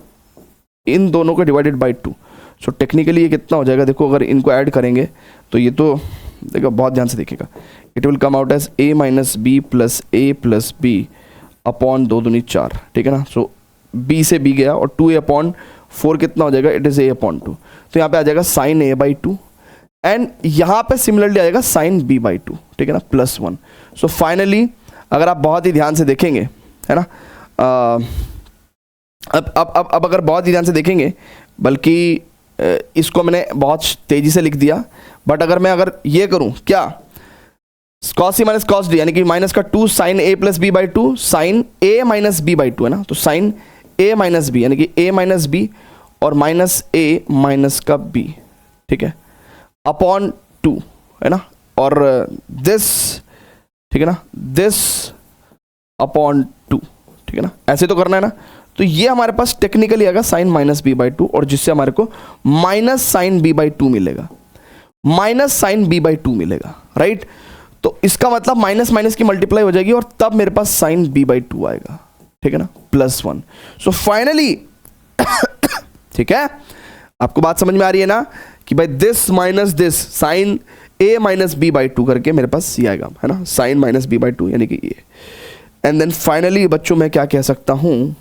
Speaker 1: इन दोनों को डिवाइडेड बाई 2। सो टेक्निकली ये कितना हो जाएगा, देखो अगर इनको ऐड करेंगे तो ये तो देखो बहुत ध्यान से देखिएगा, it will come out as a minus b plus a plus b upon 2 दूनी 4, ठीक है ना। सो b से b गया और 2a अपॉन 4 कितना हो जाएगा, इट इज a अपॉन 2, तो यहाँ पे आ जाएगा साइन a बाई 2 एंड यहाँ पे सिमिलरली आ जाएगा साइन b बाई 2, ठीक है ना, प्लस 1। सो फाइनली अगर आप बहुत ही ध्यान से देखेंगे, है ना, अब अगर बहुत ही ध्यान से देखेंगे, बल्कि इसको मैंने बहुत तेजी से लिख दिया, बट अगर ये करूँ क्या, cos c minus cos d, यानी कि माइनस का 2 sine A plus B by two sine A minus B by two, है ना, तो साइन ए माइनस बी यानी कि ए माइनस बी और माइनस ए माइनस का बी, ठीक है, अपॉन 2, है ना, और दिस, ठीक है ना, दिस अपॉन 2, ठीक है ना, ऐसे तो करना है ना। तो ये हमारे पास टेक्निकली आएगा sine minus B by two, और जिससे हमारे को minus sine B by two मिलेगा, minus sine B by two मिलेगा, राइट। तो इसका मतलब माइनस माइनस की मल्टीप्लाई हो जाएगी और तब मेरे पास साइन बी बाई टू आएगा, ठीक है ना, प्लस 1। सो फाइनली ठीक है, आपको बात समझ में आ रही है ना कि भाई this minus this sine A minus B by two करके मेरे पास ये आएगा, है ना, sine minus B by two यानी कि ये। एंड देन फाइनली बच्चों मैं क्या कह सकता हूँ,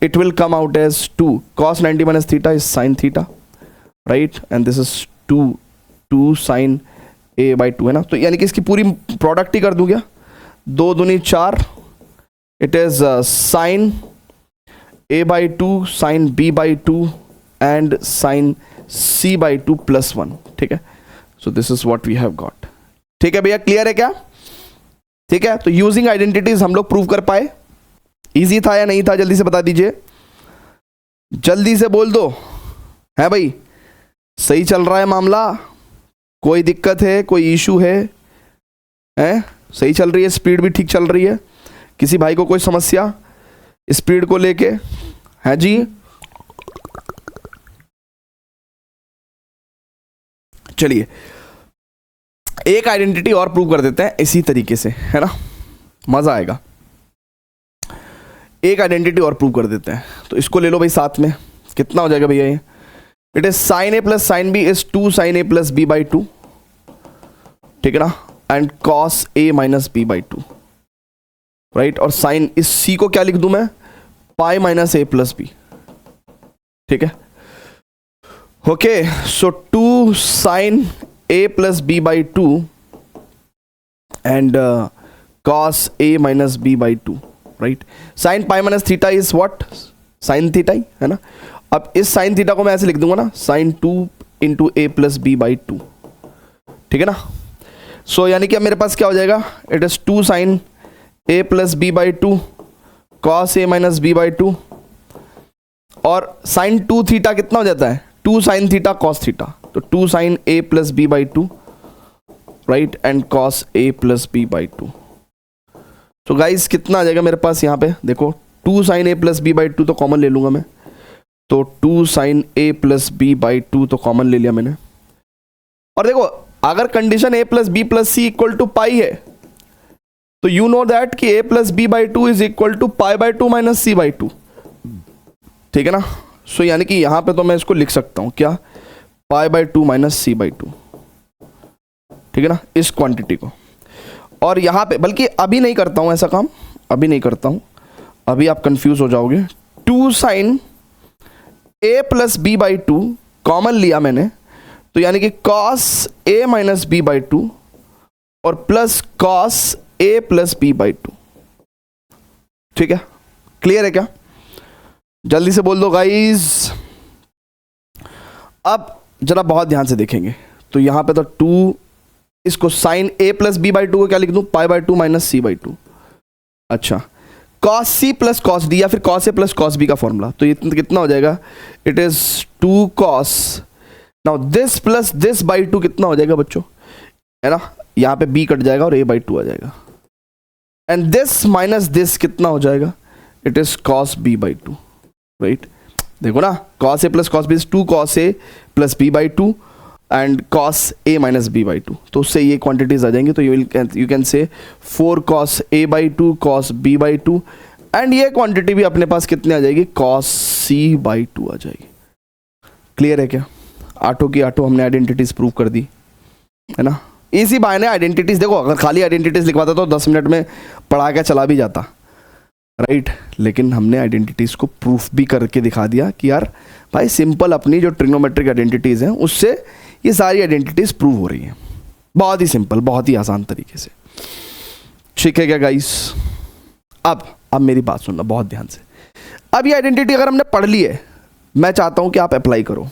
Speaker 1: it will come out as 2 cos 90 minus theta is sine theta, right, and this is 2 sine A by two, है ना। तो यानी कि इसकी पूरी प्रोडक्ट ही कर दूं क्या, 2 दूनी 4, it is sine A by two sine B by two and sine c by two plus 1, ठीक है। So this is what we have got, ठीक है भैया, क्लियर है क्या, ठीक है। तो यूजिंग आइडेंटिटीज हम लोग प्रूव कर पाए, इजी था या नहीं था, जल्दी से बता दीजिए, जल्दी से बोल दो, है भाई, सही चल रहा है मामला, कोई दिक्कत है, कोई इशू है, सही चल रही है, स्पीड भी ठीक चल रही है, किसी भाई को कोई समस्या स्पीड को लेके है जी। चलिए एक आइडेंटिटी और प्रूव कर देते हैं इसी तरीके से, है ना, मजा आएगा। एक आइडेंटिटी और प्रूव कर देते हैं, तो इसको ले लो भाई साथ में, कितना हो जाएगा भैया ये, it is sine A plus sine B is 2 sine A plus B by 2, ठीक है ना, and cos A minus B by 2, right. और साइन इस सी को क्या लिख दूं मैं, pi minus A plus B, ठीक है। Okay, so 2 sine A plus B by 2 and cos a minus b by 2, right? sin pi minus theta is what? sin theta ही है ना। अब इस sin theta को मैं ऐसे लिख दूंगा ना, sin 2 into a plus b by 2, ठीक है ना। सो यानी कि अब मेरे पास क्या हो जाएगा, it is 2 sin a plus b by 2 cos a minus b by 2, और sin 2 थीटा कितना हो जाता है, 2 sin थीटा cos थीटा, तो 2 sin a plus b by 2, right, and cos a plus b by 2। तो गाइस कितना आ जाएगा मेरे पास यहाँ पे, देखो 2 sin a plus B by 2 तो कॉमन ले लूंगा मैं, तो 2 sin a plus B by 2 तो कॉमन ले लिया मैंने। और देखो अगर condition a plus B plus C equal to pi है, तो यू नो दैट कि a plus B by 2 is equal to pi by 2 minus C by 2, ठीक है ना। सो यानी कि यहाँ पे तो मैं इसको लिख सकता हूँ क्या, pi by 2 minus C by 2, ठीक है ना, इस क्वांटिटी को। और यहाँ पे बल्कि अभी नहीं करता हूँ ऐसा काम, अभी नहीं करता हूँ, अभी आप कंफ्यूज हो जाओगे। 2 sine A plus B by 2 common लिया मैंने, तो यानी कि cos a minus B by 2 और plus cos a plus B by 2, ठीक है। क्लियर है क्या, जल्दी से बोल दो गाइस। अब जरा बहुत ध्यान से देखेंगे, तो यहाँ पे तो 2, इसको sine A plus B by 2 को क्या लिख दूं, pi by 2 minus C by 2। अच्छा, cos c plus cos d या फिर कॉस ए प्लस कॉस बी का फॉर्मूला, तो ये कितना हो जाएगा, it is 2 cos, now this plus this by 2 कितना हो जाएगा बच्चों, है ना, यहाँ पे b कट जाएगा और a बाई 2 आ जाएगा, एंड दिस माइनस दिस कितना हो जाएगा, it is cos b by 2, right. देखो ना, cos A plus cos b is 2 cos A plus B by 2 and cos a minus B by 2, तो उससे ये क्वांटिटीज आ जाएंगी, तो you can say 4 cos a by 2 cos b by 2, and ये quantity भी अपने पास कितनी आ जाएगी, cos c बाई 2 आ जाएगी। क्लियर है क्या, आटो की आटो हमने आइडेंटिटीज प्रूव कर दी, है ना। इसी बहाने आइडेंटिटीज, देखो अगर खाली आइडेंटिटीज लिखवाता तो 10 मिनट में पढ़ा के चला भी जाता, राइट, लेकिन हमने आइडेंटिटीज को प्रूफ भी करके दिखा दिया कि यार भाई सिंपल अपनी जो ट्रिग्नोमेट्रिक आइडेंटिटीज हैं उससे ये सारी आइडेंटिटीज प्रूव हो रही हैं, बहुत ही सिंपल, बहुत ही आसान तरीके से, ठीक है क्या गाइस। अब मेरी बात सुनना बहुत ध्यान से। अब ये आइडेंटिटी अगर हमने पढ़ ली है, मैं चाहता हूं कि आप अप्लाई करो,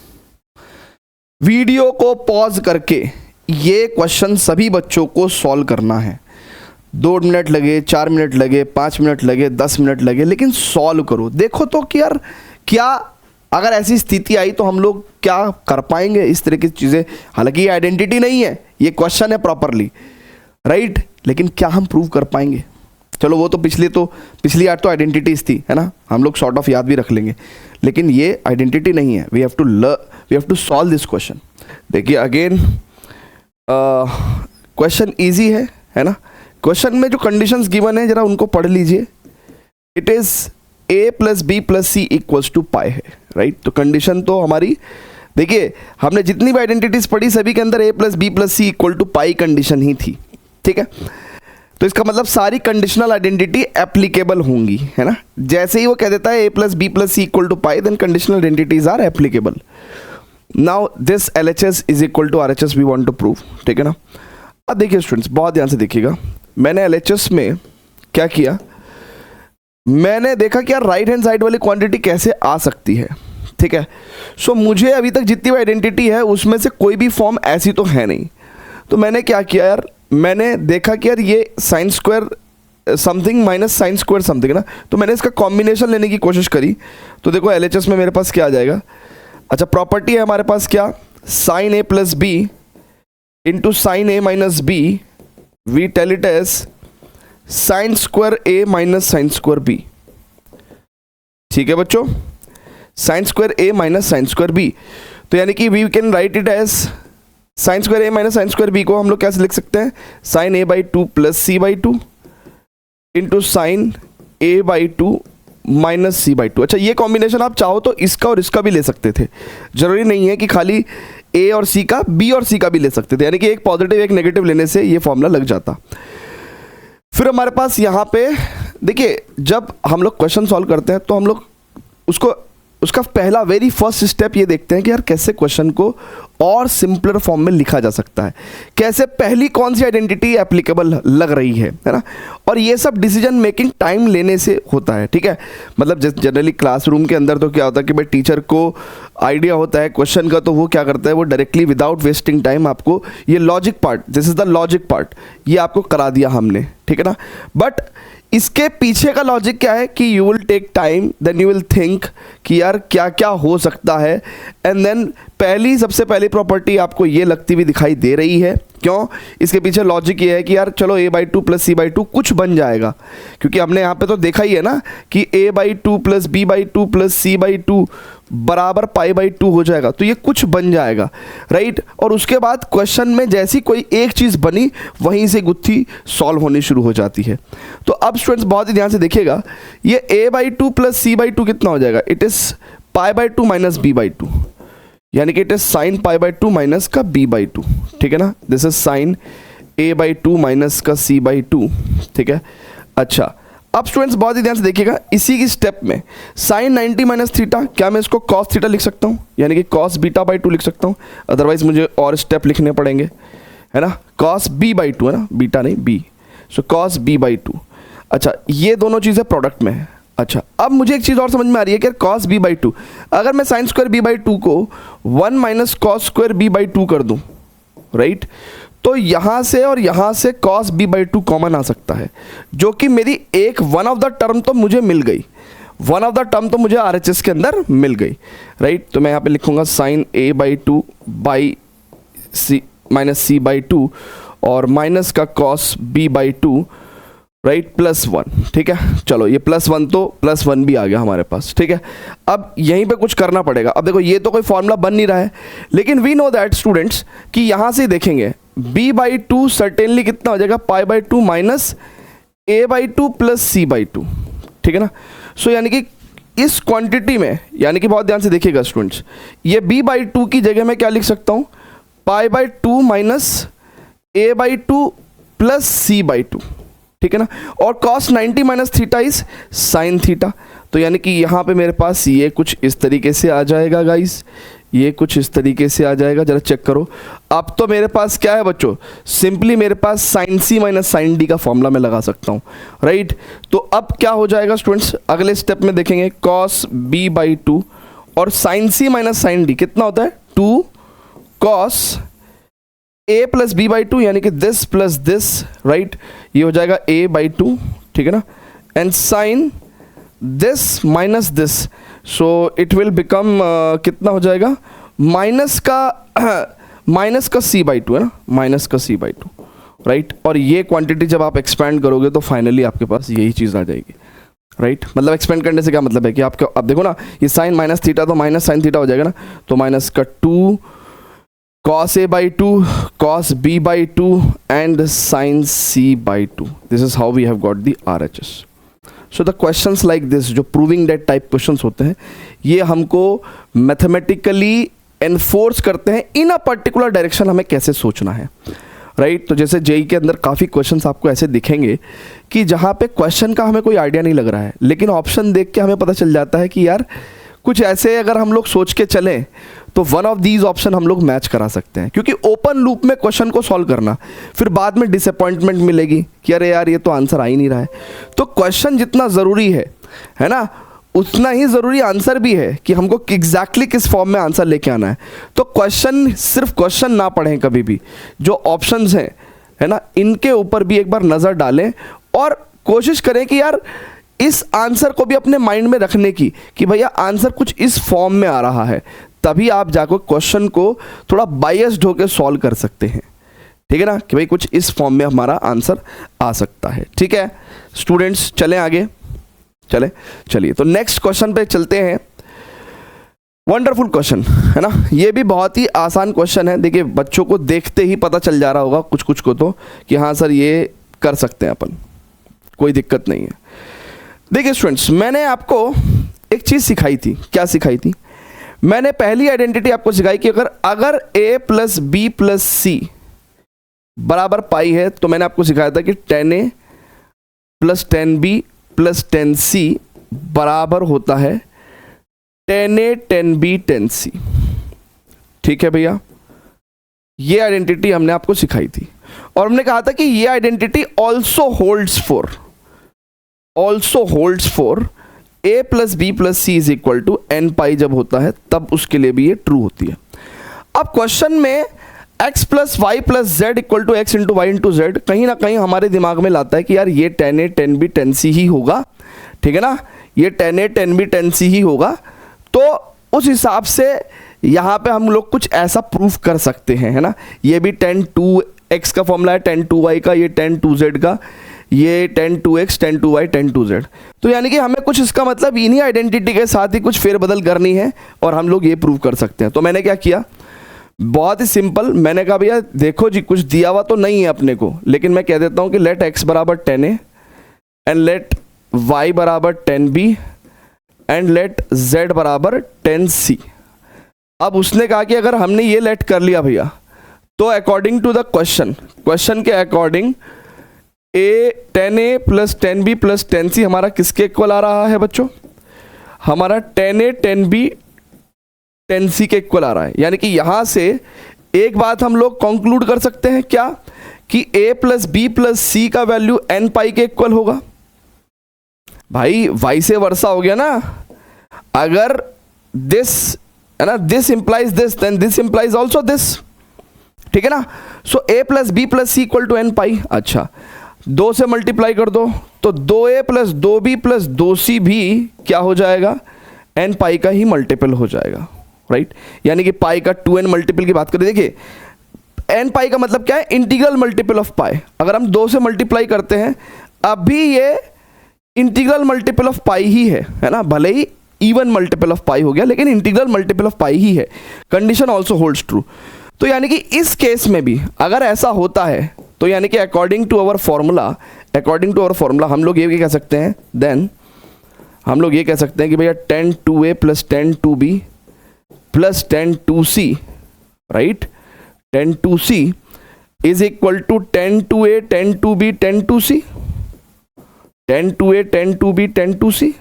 Speaker 1: वीडियो को पॉज करके ये क्वेश्चन सभी बच्चों को सॉल्व करना है। 2 मिनट लगे, 4 मिनट लगे, 5 मिनट लगे, 10 मिनट लगे, लेकिन सॉल्व करो। देखो तो कि यार क्या अगर ऐसी स्थिति आई तो हम लोग क्या कर पाएंगे, इस तरह की चीज़ें। हालांकि ये आइडेंटिटी नहीं है, ये क्वेश्चन है प्रॉपरली, राइट, लेकिन क्या हम प्रूव कर पाएंगे। चलो वो तो पिछली आठ तो आइडेंटिटीज थी, है ना, हम लोग सॉर्ट ऑफ याद भी रख लेंगे, लेकिन ये आइडेंटिटी नहीं है। We have to solve this question. देखिए अगेन क्वेश्चन ईजी है ना। क्वेश्चन में जो कंडीशंस गिवन है जरा उनको पढ़ लीजिए। It is a plus B plus C equals to pi है, राइट। तो कंडीशन तो हमारी, देखिए हमने जितनी भी आइडेंटिटीज पढ़ी सभी के अंदर a plus B plus C equal to pi condition ही थी, ठीक है। तो इसका मतलब सारी कंडीशनल आइडेंटिटी एप्लीकेबल होंगी, है ना। जैसे ही वो कह देता है a plus B plus C equal to pi, then conditional identities are applicable. Now this LHS is equal to RHS we want to prove, ठीक है ना। अब देखिए स्टूडेंट्स बहुत ध्यान से देखिएगा, मैंने LHS में क्या किया, मैंने देखा कि यार राइट हैंड साइड वाली क्वांटिटी कैसे आ सकती है, ठीक है। सो मुझे अभी तक जितनी भी आइडेंटिटी है उसमें से कोई भी फॉर्म ऐसी तो है नहीं। तो मैंने क्या किया यार, मैंने देखा कि यार ये sine square something minus sine square something है ना, तो मैंने इसका कॉम्बिनेशन लेने की कोशिश करी। तो देखो LHS में मेरे पास क्या आ जाएगा, अच्छा प्रॉपर्टी है हमारे पास क्या, sine A plus B into sine A minus B, we tell it as sine square A minus sine square B, ठीक है बच्चों, sine square A minus sine square B. तो यानी कि we can write it as sine square A minus sine square B को हम लोग कैसे लिख सकते हैं, sine A by 2 plus C by 2 into sine A by 2 minus C by two. अच्छा, ये कॉम्बिनेशन आप चाहो तो इसका और इसका भी ले सकते थे, जरूरी नहीं है कि खाली ए और सी का, बी और सी का भी ले सकते थे, यानी कि एक पॉजिटिव एक नेगेटिव लेने से ये फॉर्मूला लग जाता। फिर हमारे पास यहाँ पे देखिए, जब हम लोग क्वेश्चन सॉल्व करते हैं तो हम लोग उसका पहला वेरी फर्स्ट स्टेप ये देखते हैं कि यार कैसे क्वेश्चन को और सिंपलर फॉर्म में लिखा जा सकता है, कैसे पहली कौन सी आइडेंटिटी एप्लीकेबल लग रही है ना। और ये सब डिसीजन मेकिंग टाइम लेने से होता है, ठीक है। मतलब जनरली क्लासरूम के अंदर तो क्या होता है कि भाई टीचर को आइडिया होता है क्वेश्चन का, तो वो क्या करता है, वो डायरेक्टली विदाउट वेस्टिंग टाइम आपको ये logic part, this is the logic part, ये आपको करा दिया हमने, ठीक है ना। बट इसके पीछे का लॉजिक क्या है कि you will take time, then you will think कि यार क्या क्या हो सकता है, एंड देन सबसे पहली प्रॉपर्टी आपको ये लगती हुई दिखाई दे रही है। क्यों? इसके पीछे लॉजिक ये है कि यार चलो a by two plus C by two कुछ बन जाएगा, क्योंकि हमने यहाँ पे तो देखा ही है ना कि a by two plus B by two plus C by two बराबर पाई बाई टू हो जाएगा, तो ये कुछ बन जाएगा, राइट। और उसके बाद क्वेश्चन में जैसी कोई एक चीज़ बनी वहीं से गुत्थी सॉल्व होनी शुरू हो जाती है। तो अब स्टूडेंट्स बहुत ही ध्यान से देखिएगा, ये a by two plus C by two कितना हो जाएगा, it is pi by two minus B by two, यानी कि it is sine pi by two minus का बी बाई टू, ठीक है ना। This is sine A by two minus का सी बाई टू, ठीक है। अच्छा, अब स्टूडेंट्स बहुत ही ध्यान से देखिएगा, इसी की स्टेप में साइन 90 माइनस थीटा, क्या मैं इसको कॉस थीटा लिख सकता हूँ, यानी कि कॉस बीटा बाई टू लिख सकता हूँ, अदरवाइज मुझे और स्टेप लिखने पड़ेंगे, है ना। कॉस बी बाई टू है ना, बीटा नहीं B, so cos B by two. अच्छा, ये दोनों चीज़ें प्रोडक्ट में है। अच्छा, अब मुझे एक चीज़ और समझ में आ रही है कि कॉस बी बाई टू, अगर मैं sine square B by two को 1 minus cos square B by two कर दूं, राइट, तो यहाँ से और यहाँ से cos B by two common आ सकता है, जो कि मेरी एक वन ऑफ द टर्म तो मुझे मिल गई, वन ऑफ द टर्म तो मुझे RHS के अंदर मिल गई, राइट। तो मैं यहाँ पे लिखूँगा sine A by two by C minus C by two और माइनस का cos B by two, right, plus one, ठीक है। चलो, ये प्लस वन तो प्लस वन भी आ गया हमारे पास, ठीक है। अब यहीं पे कुछ करना पड़ेगा। अब देखो, ये तो कोई फॉर्मूला बन नहीं रहा है, लेकिन वी नो दैट स्टूडेंट्स कि यहाँ से देखेंगे b बाई टू सर्टेनली कितना हो जाएगा, pi by two minus a by two plus C by two, ठीक है ना। सो यानी कि इस क्वांटिटी में, यानी कि बहुत ध्यान से देखिएगा स्टूडेंट्स, ये b बाई टू की जगह मैं क्या लिख सकता हूँ, pi by two minus a by two plus C by two, ठीक है ना। और cos 90 minus theta is sine theta, तो यानी कि यहाँ पे मेरे पास ये कुछ इस तरीके से आ जाएगा गाइस, ये कुछ इस तरीके से आ जाएगा, जरा चेक करो। अब तो मेरे पास क्या है बच्चों, सिंपली मेरे पास sign C minus sine D का फॉर्मूला मैं लगा सकता हूँ, राइट। तो अब क्या हो जाएगा स्टूडेंट्स, अगले स्टेप में देखेंगे cos b बाई टू और sine C minus sine D कितना होता है, 2 cos a plus B by two, यानी कि दिस प्लस दिस, राइट, ये हो जाएगा a बाई टू, ठीक है ना, and sine this minus this, so it will become कितना हो जाएगा, माइनस का c बाई टू, है ना, माइनस का c बाई टू, राइट। और ये क्वांटिटी जब आप एक्सपेंड करोगे तो फाइनली आपके पास यही चीज़ आ जाएगी, राइट। मतलब एक्सपेंड करने से क्या मतलब है कि आपका, अब देखो ना, ये साइन माइनस थीटा तो माइनस साइन थीटा हो जाएगा ना, तो माइनस का 2 cos a by 2 cos b by 2 and sin c by 2. This is how we have got the RHS. So the questions like this, जो proving that type questions होते हैं, ये हमको मैथमेटिकली एनफोर्स करते हैं इन अ पर्टिकुलर डायरेक्शन हमें कैसे सोचना है, राइट। तो जैसे जेई के अंदर काफ़ी क्वेश्चंस आपको ऐसे दिखेंगे कि जहाँ पे क्वेश्चन का हमें कोई आइडिया नहीं लग रहा है, लेकिन ऑप्शन देख के हमें पता चल जाता है कि यार कुछ ऐसे अगर हम लोग सोच के चलें तो वन ऑफ दीज ऑप्शन हम लोग मैच करा सकते हैं, क्योंकि ओपन लूप में क्वेश्चन को सॉल्व करना, फिर बाद में डिसअपॉइंटमेंट मिलेगी कि अरे यार ये तो आंसर आ ही नहीं रहा है। तो क्वेश्चन जितना ज़रूरी है ना, उतना ही ज़रूरी आंसर भी है कि हमको एग्जैक्टली किस फॉर्म में आंसर लेके आना है। तो क्वेश्चन, सिर्फ क्वेश्चन ना पढ़ें कभी भी, जो ऑप्शंस हैं, है ना, इनके ऊपर भी एक बार नज़र डालें और कोशिश करें कि यार इस आंसर को भी अपने माइंड में रखने की कि भैया आंसर कुछ इस फॉर्म में आ रहा है, तभी आप जाकर क्वेश्चन को थोड़ा बायस्ड होकर सॉल्व कर सकते हैं, ठीक है ना, कि भाई कुछ इस फॉर्म में हमारा आंसर आ सकता है। ठीक है स्टूडेंट्स, चलें आगे, चलिए तो नेक्स्ट क्वेश्चन पे चलते हैं। वंडरफुल क्वेश्चन है ना, ये भी बहुत ही आसान क्वेश्चन है। देखिए बच्चों को देखते ही पता चल जा रहा होगा कुछ को तो कि हाँ सर ये कर सकते हैं अपन, कोई दिक्कत नहीं है। देखिए स्टूडेंट्स, मैंने आपको एक चीज़ सिखाई थी। क्या सिखाई थी? मैंने पहली आइडेंटिटी आपको सिखाई कि अगर a plus B plus C बराबर पाई है, तो मैंने आपको सिखाया था कि 10a plus 10b plus 10c बराबर होता है 10a 10b 10c। ठीक है भैया, ये आइडेंटिटी हमने आपको सिखाई थी और हमने कहा था कि ये identity also holds for a plus B plus C is equal to n pi जब होता है तब उसके लिए भी ये ट्रू होती है। अब क्वेश्चन में x plus Y plus Z equal to X into Y into Z कहीं ना कहीं हमारे दिमाग में लाता है कि यार ये 10a 10b 10c ही होगा, ठीक है ना, ये 10a 10b 10c ही होगा। तो उस हिसाब से यहाँ पे हम लोग कुछ ऐसा प्रूफ कर सकते हैं, है ना। ये भी 10 2x का फॉर्मूला है, 10 2y का, ये 10 2z का, ये 10 2x 10 2y 10 2z। तो यानी कि हमें कुछ इसका मतलब इन्हीं आइडेंटिटी के साथ ही कुछ फेरबदल करनी है और हम लोग ये प्रूव कर सकते हैं। तो मैंने क्या किया, बहुत ही सिंपल, मैंने कहा भैया देखो जी कुछ दिया हुआ तो नहीं है अपने को, लेकिन मैं कह देता हूँ कि लेट x बराबर 10a एंड लेट y बराबर 10b एंड लेट z बराबर 10c। अब उसने कहा कि अगर हमने ये लेट कर लिया भैया, तो अकॉर्डिंग टू द क्वेश्चन के according a 10a plus 10b plus 10c हमारा किसके इक्वल आ रहा है बच्चों? हमारा 10a 10b 10c के इक्वल आ रहा है। यानी कि यहां से एक बात हम लोग कंक्लूड कर सकते हैं क्या, कि a प्लस बी प्लस सी का वैल्यू n पाई के इक्वल होगा। भाई y से वर्सा हो गया ना, अगर दिस है ना, this implies this then this implies also this, ठीक है ना। So a plus B plus C equal to n pi. अच्छा, 2 से मल्टीप्लाई कर दो तो 2a plus 2b plus 2c भी क्या हो जाएगा, n पाई का ही मल्टीपल हो जाएगा, राइट। यानी कि पाई का 2n मल्टीपल की बात करें, देखिए n पाई का मतलब क्या है, इंटीग्रल मल्टीपल ऑफ पाई। अगर हम 2 से मल्टीप्लाई करते हैं, अभी ये इंटीग्रल मल्टीपल ऑफ पाई ही है ना, भले ही इवन मल्टीपल ऑफ पाई हो गया लेकिन इंटीग्रल मल्टीपल ऑफ पाई ही है। Condition also holds true. तो यानी कि इस केस में भी अगर ऐसा होता है तो यानी कि अकॉर्डिंग टू आवर फॉर्मूला हम लोग ये कह सकते हैं, देन हम लोग ये कह सकते हैं कि भैया 10 2a plus 10 2b plus 10 2c, right, 10 2c is equal to 10 2a 10 2b 10 2c, 10 2a 10 2b 10 2c।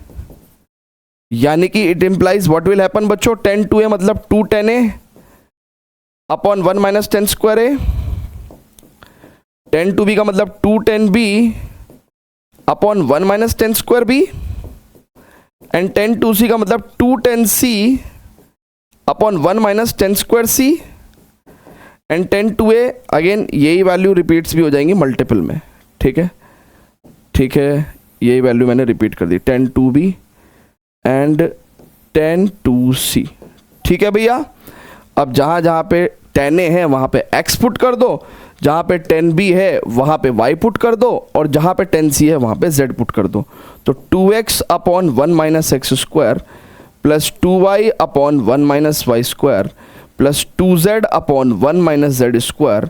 Speaker 1: यानी कि it implies what will happen बच्चों, 10 2a मतलब 2 10a upon 1 minus 10 square a, 10 2b का मतलब 2 10b upon 1 minus 10 square b and 10 2c का मतलब 2 10c upon 1 minus 10 square c and 10 2a again यही value repeats भी हो जाएंगी मल्टीपल में, ठीक है, यही वैल्यू मैंने रिपीट कर दी, 10 2b एंड 10 2c, ठीक है भैया। अब जहाँ जहाँ पे 10a है वहाँ पे x पुट कर दो, जहाँ पे 10b है वहाँ पे y पुट कर दो और जहाँ पे 10c है वहाँ पे z पुट कर दो। तो 2x upon 1 minus X square plus 2y upon 1 minus Y square plus 2z upon 1 minus Z square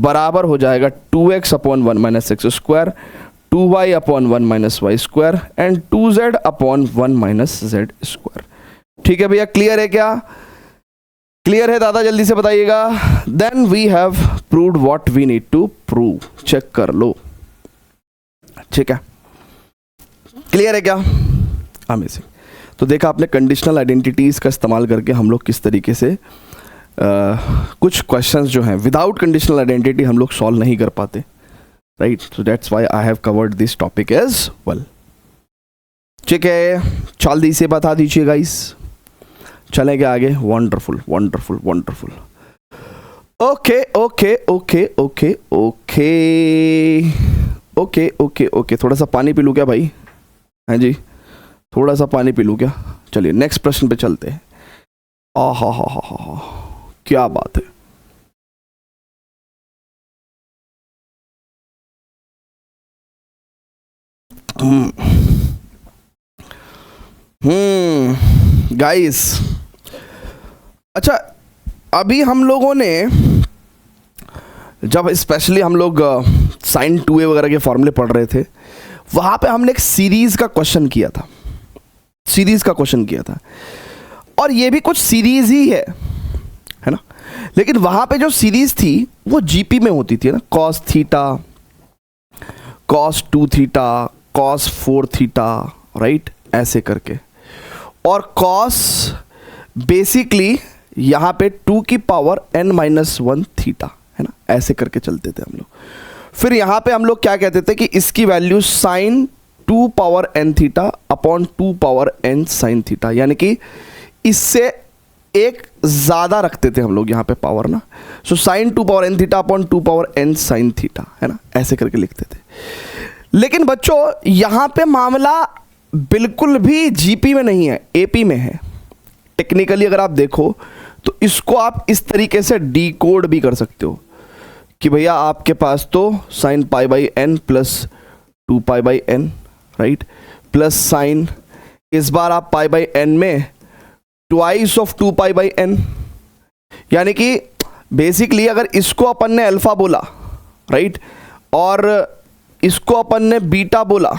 Speaker 1: बराबर हो जाएगा 2x upon 1 minus X square, 2y upon 1 minus Y square and 2z upon 1 minus Z square. ठीक है भैया, clear है क्या? Clear है दादा, जल्दी से बताइएगा। Then we have proved what we need to prove. Check कर लो, ठीक है, क्लियर है क्या? अमेजिंग। तो देखा आपने कंडीशनल आइडेंटिटीज का इस्तेमाल करके हम लोग किस तरीके से कुछ क्वेश्चंस जो हैं विदाउट कंडीशनल आइडेंटिटी हम लोग सॉल्व नहीं कर पाते, right. So that's why I have covered this topic as well. ठीक है, जल्दी से बता दीजिए गाइस, चलेंगे आगे। Wonderful wonderful wonderful. Okay okay okay okay okay okay okay okay, थोड़ा सा पानी पी लूँ क्या भाई? हाँ जी, थोड़ा सा पानी पी लूँ क्या? चलिए नेक्स्ट प्रश्न पे चलते हैं। हा, क्या बात है। गाइस, अच्छा अभी हम लोगों ने जब स्पेशली हम लोग साइन 2a वगैरह के फॉर्मूले पढ़ रहे थे, वहां पे हमने एक सीरीज का क्वेश्चन किया था, सीरीज का क्वेश्चन किया था, और ये भी कुछ सीरीज ही है ना, लेकिन वहां पे जो सीरीज थी वो जीपी में होती थी ना, cos theta, cos 2 theta, cos 4 theta, right, ऐसे करके। और कॉस बेसिकली यहाँ पे 2 की पावर n-1 थीटा, है ना, ऐसे करके चलते थे हम लोग। फिर यहाँ पे हम लोग क्या कहते थे कि इसकी वैल्यू साइन 2 पावर n थीटा upon 2 power n sine theta, यानी कि इससे एक ज़्यादा रखते थे हम लोग यहाँ पे पावर ना, सो साइन 2 पावर n थीटा upon 2 power n sine theta, है ना, ऐसे करके लिखते थे। लेकिन बच्चों यहाँ पे मामला बिल्कुल भी जीपी में नहीं है, एपी में है। टेक्निकली अगर आप देखो तो इसको आप इस तरीके से डिकोड भी कर सकते हो कि भैया आपके पास तो sine pi by N plus 2 pi by N, right, plus sine इस बार आप पाई बाई एन में twice of 2 pi by N, यानी कि बेसिकली अगर इसको अपन ने अल्फा बोला, राइट, और इसको अपन ने बीटा बोला,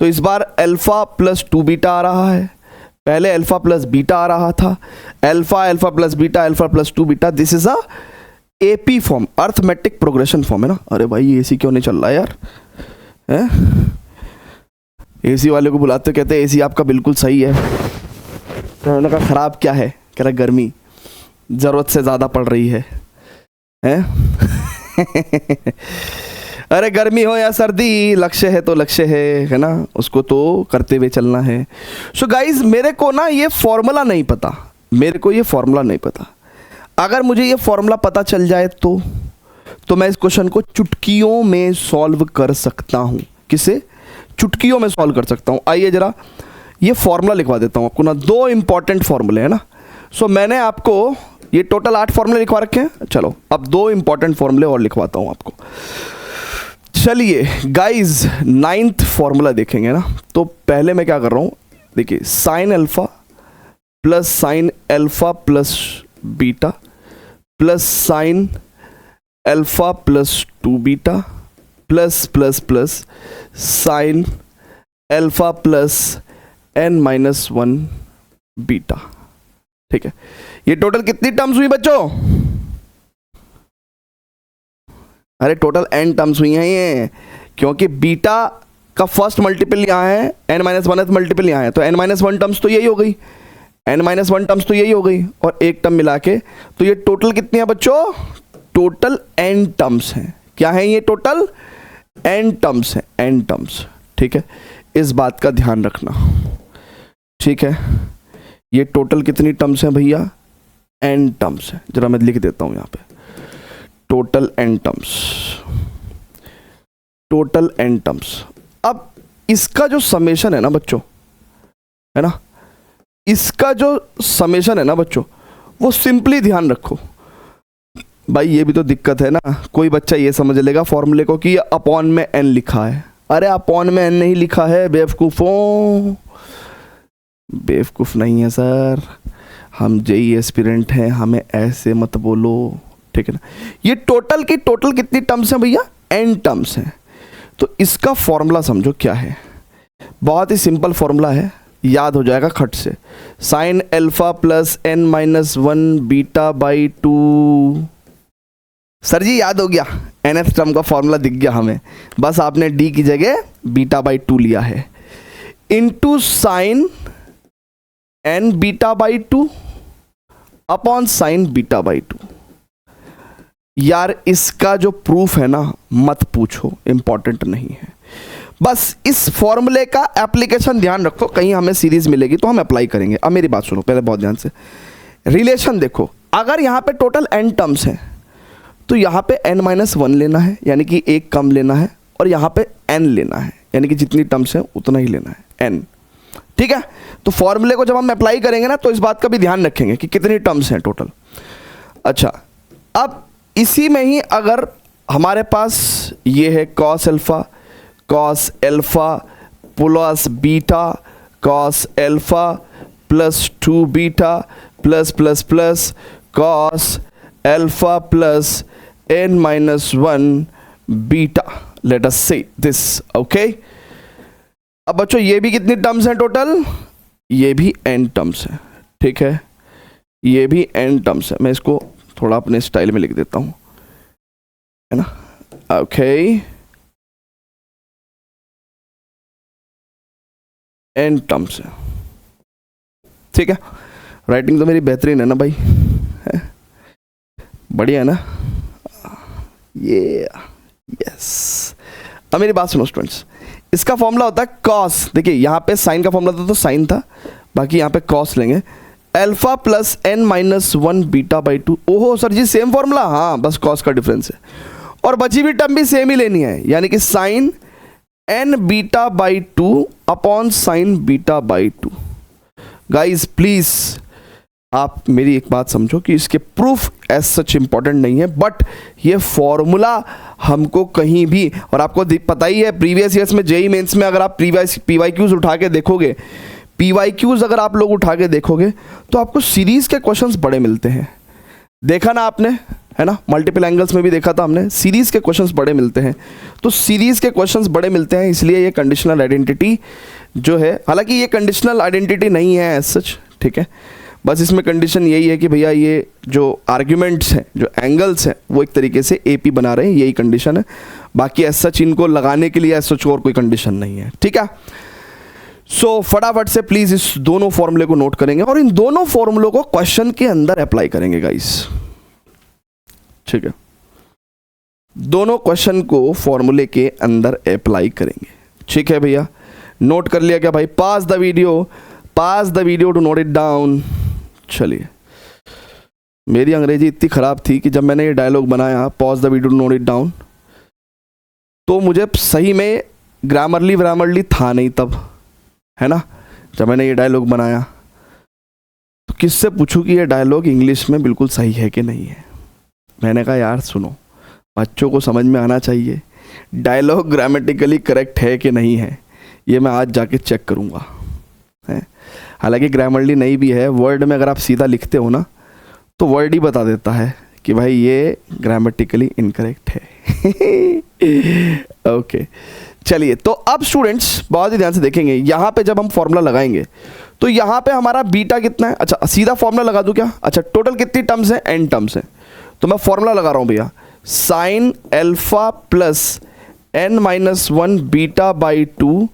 Speaker 1: तो इस बार अल्फा प्लस 2 बीटा आ रहा है, पहले अल्फा प्लस बीटा आ रहा था, alpha alpha plus beta, alpha plus 2 beta, this is a AP form, arithmetic progression form, है ना। अरे भाई एसी क्यों नहीं चल रहा यार, हैं? एसी वाले को बुलाते कहते हैं एसी आपका बिल्कुल सही है, तो उन्होंने कहा ख़राब क्या है, कह रहा गर्मी ज़रूरत से ज़्यादा पड़ रही है, हैं? अरे गर्मी हो या सर्दी, लक्ष्य है तो लक्ष्य है ना, उसको तो करते हुए चलना है। सो गाइज मेरे को ना ये फॉर्मूला नहीं पता, मेरे को ये फॉर्मूला नहीं पता। अगर मुझे ये फॉर्मूला पता चल जाए तो मैं इस क्वेश्चन को चुटकियों में सॉल्व कर सकता हूँ। किसे? चुटकियों में सॉल्व कर सकता हूँ। आइए जरा ये फॉर्मूला लिखवा देता हूँ आपको ना, 2 इंपॉर्टेंट फॉर्मूले है ना। सो मैंने आपको ये टोटल 8 फॉर्मूले लिखवा रखे हैं, चलो अब 2 इंपॉर्टेंट फॉर्मूले और लिखवाता हूँ आपको। चलिए गाइज 9th फॉर्मूला देखेंगे ना, तो पहले मैं क्या कर रहा हूँ, देखिए sign alpha plus sign alpha plus beta plus sign alpha plus 2 beta plus plus plus sign alpha plus n-1 beta. ठीक है, ये टोटल कितनी टर्म्स हुई बच्चों? अरे टोटल n टर्म्स हुई हैं ये, क्योंकि बीटा का फर्स्ट मल्टीपल यहाँ है, n-1th मल्टीपल यहाँ है, तो n-1 टर्म्स तो यही हो गई, n-1 टर्म्स तो यही हो गई, और एक टर्म मिला के तो ये टोटल कितनी है बच्चों? टोटल n टर्म्स हैं। क्या है ये? टोटल n टर्म्स हैं, n टर्म्स। ठीक है, इस बात का ध्यान रखना। ठीक है, ये टोटल कितनी टर्म्स हैं भैया? n टर्म्स हैं। जरा मैं लिख देता हूँ यहाँ पे, total n terms, total n terms. अब इसका जो समेशन है ना बच्चों, है ना, इसका जो समेशन है ना बच्चों, वो सिंपली ध्यान रखो भाई। ये भी तो दिक्कत है ना, कोई बच्चा ये समझ लेगा फॉर्मूले को कि ये अपॉन में n लिखा है। अरे अपॉन में n नहीं लिखा है बेवकूफ़ों, बेवकूफ़ नहीं है सर, हम जेई एस्पिरेंट हैं, हमें ऐसे मत बोलो। ठीक है ना, ये टोटल की टोटल कितनी टर्म्स हैं भैया? n टर्म्स हैं। तो इसका फॉर्मूला समझो क्या है, बहुत ही सिंपल फॉर्मूला है, याद हो जाएगा खट से। Sine alpha plus n-1 beta by 2। Sir ji याद हो गया, nth टर्म का फॉर्मूला दिख गया हमें, बस आपने d की जगह बीटा बाई 2 लिया है, into sine n beta by 2 upon sine beta by 2। यार इसका जो प्रूफ है ना, मत पूछो, इंपॉर्टेंट नहीं है। बस इस फॉर्मूले का एप्लीकेशन ध्यान रखो, कहीं हमें सीरीज मिलेगी तो हम अप्लाई करेंगे। अब मेरी बात सुनो पहले बहुत ध्यान से, रिलेशन देखो। अगर यहाँ पे टोटल n टर्म्स हैं तो यहाँ पे n-1 लेना है, यानी कि एक कम लेना है, और यहाँ पे n लेना है, यानी कि जितनी टर्म्स हैं उतना ही लेना है, n। ठीक है, तो फॉर्मूले को जब हम अप्लाई करेंगे ना, तो इस बात का भी ध्यान रखेंगे कि कितनी टर्म्स हैं टोटल। अच्छा, अब इसी में ही अगर हमारे पास ये है cos alpha plus beta cos alpha plus 2 beta plus plus plus cos alpha plus n-1 beta, let us से दिस, ओके। अब बच्चों ये भी कितनी टर्म्स हैं टोटल, ये भी n टर्म्स हैं, ठीक है, ये भी n टर्म्स है। मैं इसको थोड़ा अपने स्टाइल में लिख देता हूँ, है ना, ओके, n टर्म्स है, ठीक है। राइटिंग तो मेरी बेहतरीन है ना भाई, है? बढ़िया है ना, ये यस। अब मेरी बात सुनो स्टूडेंट्स, इसका फॉर्मूला होता है कॉस, देखिए यहाँ पे साइन का फॉर्मूला था तो साइन था, बाकी यहाँ पे कॉस लेंगे, alpha plus n minus 1 beta by 2। ओहो सर जी सेम फॉर्मूला, हाँ बस कॉस का डिफरेंस है, और बची हुई टर्म भी सेम ही लेनी है, यानी कि sine n beta by 2 upon sine beta by 2। Guys please आप मेरी एक बात समझो कि इसके प्रूफ एज सच इंपॉर्टेंट नहीं है, बट ये फॉर्मूला हमको कहीं भी, और आपको पता ही है प्रीवियस ईयर्स में जेई मेंस में अगर आप पीवाईक्यूज उठा के देखोगे, पीवाईक्यूज अगर आप लोग उठा के देखोगे तो आपको सीरीज के क्वेश्चंस बड़े मिलते हैं, देखा ना आपने, है ना, मल्टीपल एंगल्स में भी देखा था हमने, सीरीज के क्वेश्चंस बड़े मिलते हैं। तो सीरीज के क्वेश्चंस बड़े मिलते हैं, इसलिए ये कंडीशनल आइडेंटिटी जो है, हालांकि ये कंडीशनल आइडेंटिटी नहीं है एज सच, ठीक है, बस इसमें कंडीशन यही है कि भैया ये जो आर्ग्यूमेंट्स हैं, जो एंगल्स हैं, वो एक तरीके से एपी बना रहे हैं, यही कंडीशन है, बाकी एज सच इनको लगाने के लिए एज सच और कोई कंडीशन नहीं है, ठीक है। सो फटाफट से प्लीज इस दोनों फॉर्मूले को नोट करेंगे और इन दोनों फॉर्मूलों को क्वेश्चन के अंदर अप्लाई करेंगे गाइस, ठीक है, दोनों क्वेश्चन को फॉर्मूले के अंदर अप्लाई करेंगे, ठीक है भैया। नोट कर लिया क्या भाई, pass the video to note it down. चलिए, मेरी अंग्रेजी इतनी खराब थी कि जब मैंने ये डायलॉग बनाया pause the video to note it down, तो मुझे सही में ग्रामरली था नहीं तब, है ना, जब मैंने ये डायलॉग बनाया तो किससे पूछूं कि ये डायलॉग इंग्लिश में बिल्कुल सही है कि नहीं है। मैंने कहा यार सुनो, बच्चों को समझ में आना चाहिए, डायलॉग ग्रामेटिकली करेक्ट है कि नहीं है, ये मैं आज जाके चेक करूँगा, है। हालांकि ग्रामरली नहीं भी है, वर्ड में अगर आप सीधा लिखते हो ना तो वर्ड ही बता देता है कि भाई ये ग्रामेटिकली इनकरेक्ट है। ओके चलिए, तो अब स्टूडेंट्स बहुत ही ध्यान से देखेंगे, यहाँ पे जब हम फॉर्मूला लगाएंगे तो यहाँ पे हमारा बीटा कितना है, अच्छा सीधा फॉर्मूला लगा दूँ क्या, अच्छा टोटल कितनी टर्म्स हैं, n टर्म्स हैं, तो मैं फॉर्मूला लगा रहा हूँ भैया, sine alpha plus n minus 1 beta by 2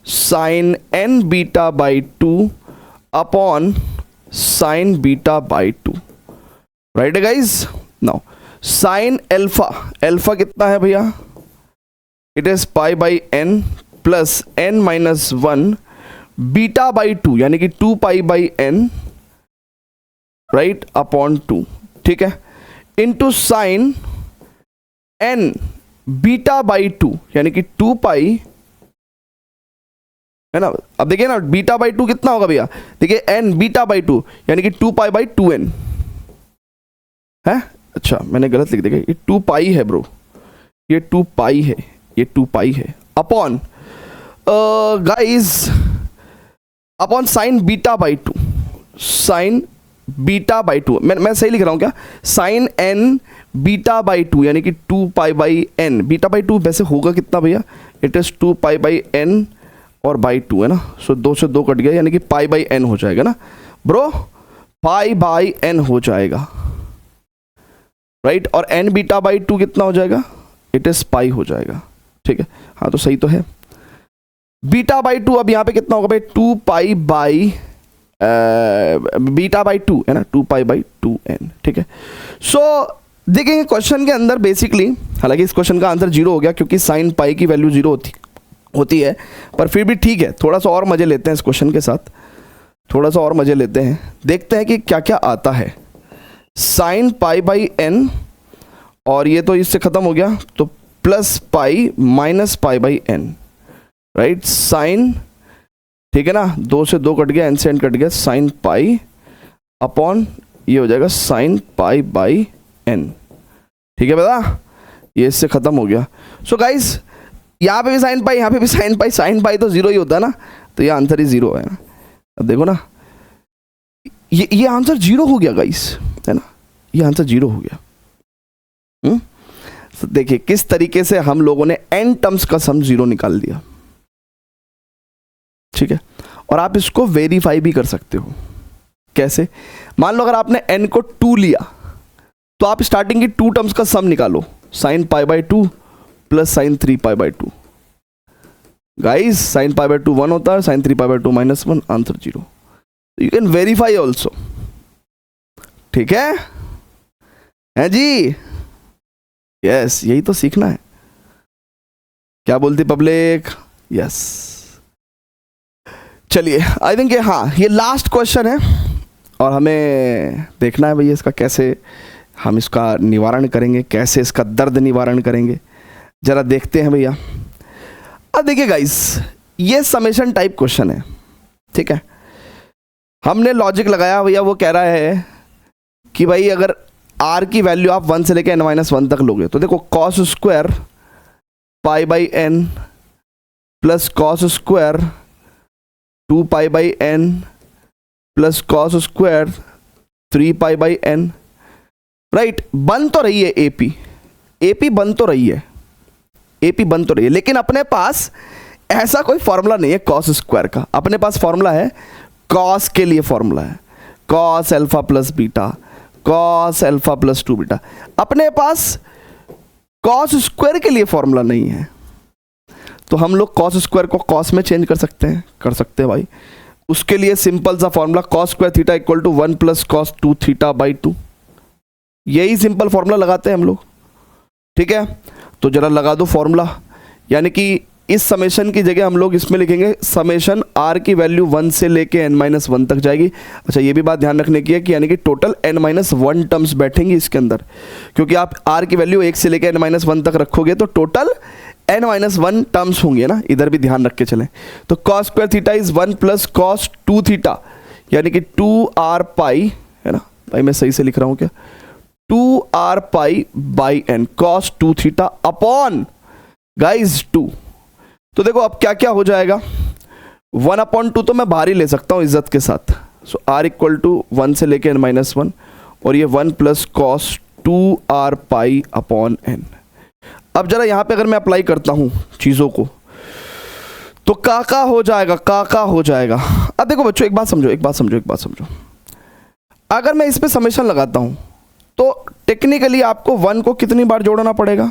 Speaker 1: sine n beta by 2 upon sine beta by 2, right है गाइज। नाउ साइन अल्फा कितना है भैया, it is pi by n plus n minus 1 beta by 2 यानी कि 2 pi by n, right, upon 2, ठीक है, into sine n beta by 2 यानी कि 2 पाई, है ना। अब देखिए ना बीटा बाई 2 कितना होगा भैया, देखिए n बीटा बाई 2 यानी कि 2 पाई बाई 2n है, अच्छा मैंने गलत लिख दिया, ये 2 पाई है ब्रो, ये 2 पाई है, ये 2 पाई है, upon guys upon sine beta by 2, sign beta by 2, मैं सही लिख रहा हूँ क्या, साइन n बीटा बाई 2 यानी कि 2 pi by n, beta by 2 वैसे होगा कितना भैया, it is 2 pi by n और बाई 2, है ना, सो 2 से 2 कट गया यानी कि पाई बाई n हो जाएगा ना ब्रो, पाई बाई n हो जाएगा, राइट, और n बीटा बाई 2 कितना हो जाएगा, इट इज पाई हो जाएगा, ठीक है, हाँ तो सही तो है, बीटा बाई 2 अब यहाँ पे कितना होगा भाई, 2 पाई बाई बीटा बाई 2 है ना, 2 पाई बाई 2n, ठीक है। सो देखेंगे क्वेश्चन के अंदर बेसिकली, हालांकि इस क्वेश्चन का आंसर 0 हो गया क्योंकि साइन पाई की वैल्यू 0 होती है, पर फिर भी ठीक है, थोड़ा सा और मजे लेते हैं इस क्वेश्चन के साथ, थोड़ा सा और मजे लेते हैं, देखते हैं कि क्या क्या आता है। साइन पाई बाई n, और ये तो इससे खत्म हो गया, तो plus pi minus pi by n, right, sine, ठीक है ना, 2 से 2 कट गया, n से n कट गया, साइन पाई अपॉन ये हो जाएगा साइन पाई बाई n, ठीक है बेटा, ये इससे खत्म हो गया। सो गाइस यहाँ पे भी साइन पाई, यहाँ पे भी साइन पाई तो 0 ही होता है ना, तो ये आंसर ही 0 है ना। अब देखो ना, ये आंसर 0 हो गया गाइस, है ना, ये आंसर 0 हो गया। तो देखिए किस तरीके से हम लोगों ने n टर्म्स का सम 0 निकाल दिया। ठीक है, और आप इसको वेरीफाई भी कर सकते हो। कैसे? मान लो अगर आपने n को 2 लिया तो आप स्टार्टिंग की 2 टर्म्स का सम निकालो, sin π/2 plus sin 3π/2। Guys sin π/2 1 होता है, sin 3π/2 -1, answer 0। You can verify also. ठीक है जी? यस, यही तो सीखना है। क्या बोलती पब्लिक? यस। चलिए, आई थिंक ये लास्ट क्वेश्चन है और हमें देखना है भैया इसका कैसे हम इसका निवारण करेंगे, कैसे इसका दर्द निवारण करेंगे, जरा देखते हैं भैया। अब देखिए गाइस, ये समेशन टाइप क्वेश्चन है, ठीक है। हमने लॉजिक लगाया भैया, वो कह रहा है कि भाई अगर r की वैल्यू आप 1 से लेकर n-1 तक लोगे तो देखो cos square π/n plus cos square 2π/n plus cos square 3π/n, right. बन तो रही है AP बन तो रही है, AP बन तो रही है, लेकिन अपने पास ऐसा कोई फॉर्मूला नहीं है cos स्क्वायर का। अपने पास फॉर्मूला है cos के लिए, फॉर्मूला है cos alpha plus beta, cos alpha plus 2 beta. अपने पास cos स्क्वायर के लिए फॉर्मूला नहीं है, तो हम लोग cos स्क्वायर को cos में चेंज कर सकते हैं भाई। उसके लिए सिंपल सा formula cos square theta equal to 1 plus cos 2 theta by 2, यही सिंपल फॉर्मूला लगाते हैं हम लोग। ठीक है, तो जरा लगा दो फॉर्मूला, यानी कि इस समेशन की जगह हम लोग इसमें लिखेंगे समेशन r की वैल्यू 1 से लेके n-1 तक जाएगी। अच्छा, ये भी बात ध्यान रखने की है कि यानी कि टोटल n-1 टर्म्स बैठेंगी इसके अंदर, क्योंकि आप r की वैल्यू 1 से लेके n-1 तक रखोगे तो टोटल n-1 टर्म्स होंगे ना, इधर भी ध्यान रख के चलें। तो cos square theta is 1 plus cos 2 theta, यानी कि 2r पाई, है ना भाई, मैं सही से लिख रहा हूँ क्या, 2r pi by n cos 2 theta upon guys 2। तो देखो अब क्या क्या हो जाएगा, 1/2 तो मैं बाहर ही ले सकता हूँ इज्जत के साथ। सो r इक्वल टू 1 से लेके n-1, और ये 1 plus cos 2r pi upon n। अब जरा यहाँ पे अगर मैं अप्लाई करता हूँ चीज़ों को तो का हो जाएगा। अब देखो बच्चों, एक बात समझो, अगर मैं इस पे समेशन लगाता हूँ तो टेक्निकली आपको 1 को कितनी बार जोड़ना पड़ेगा,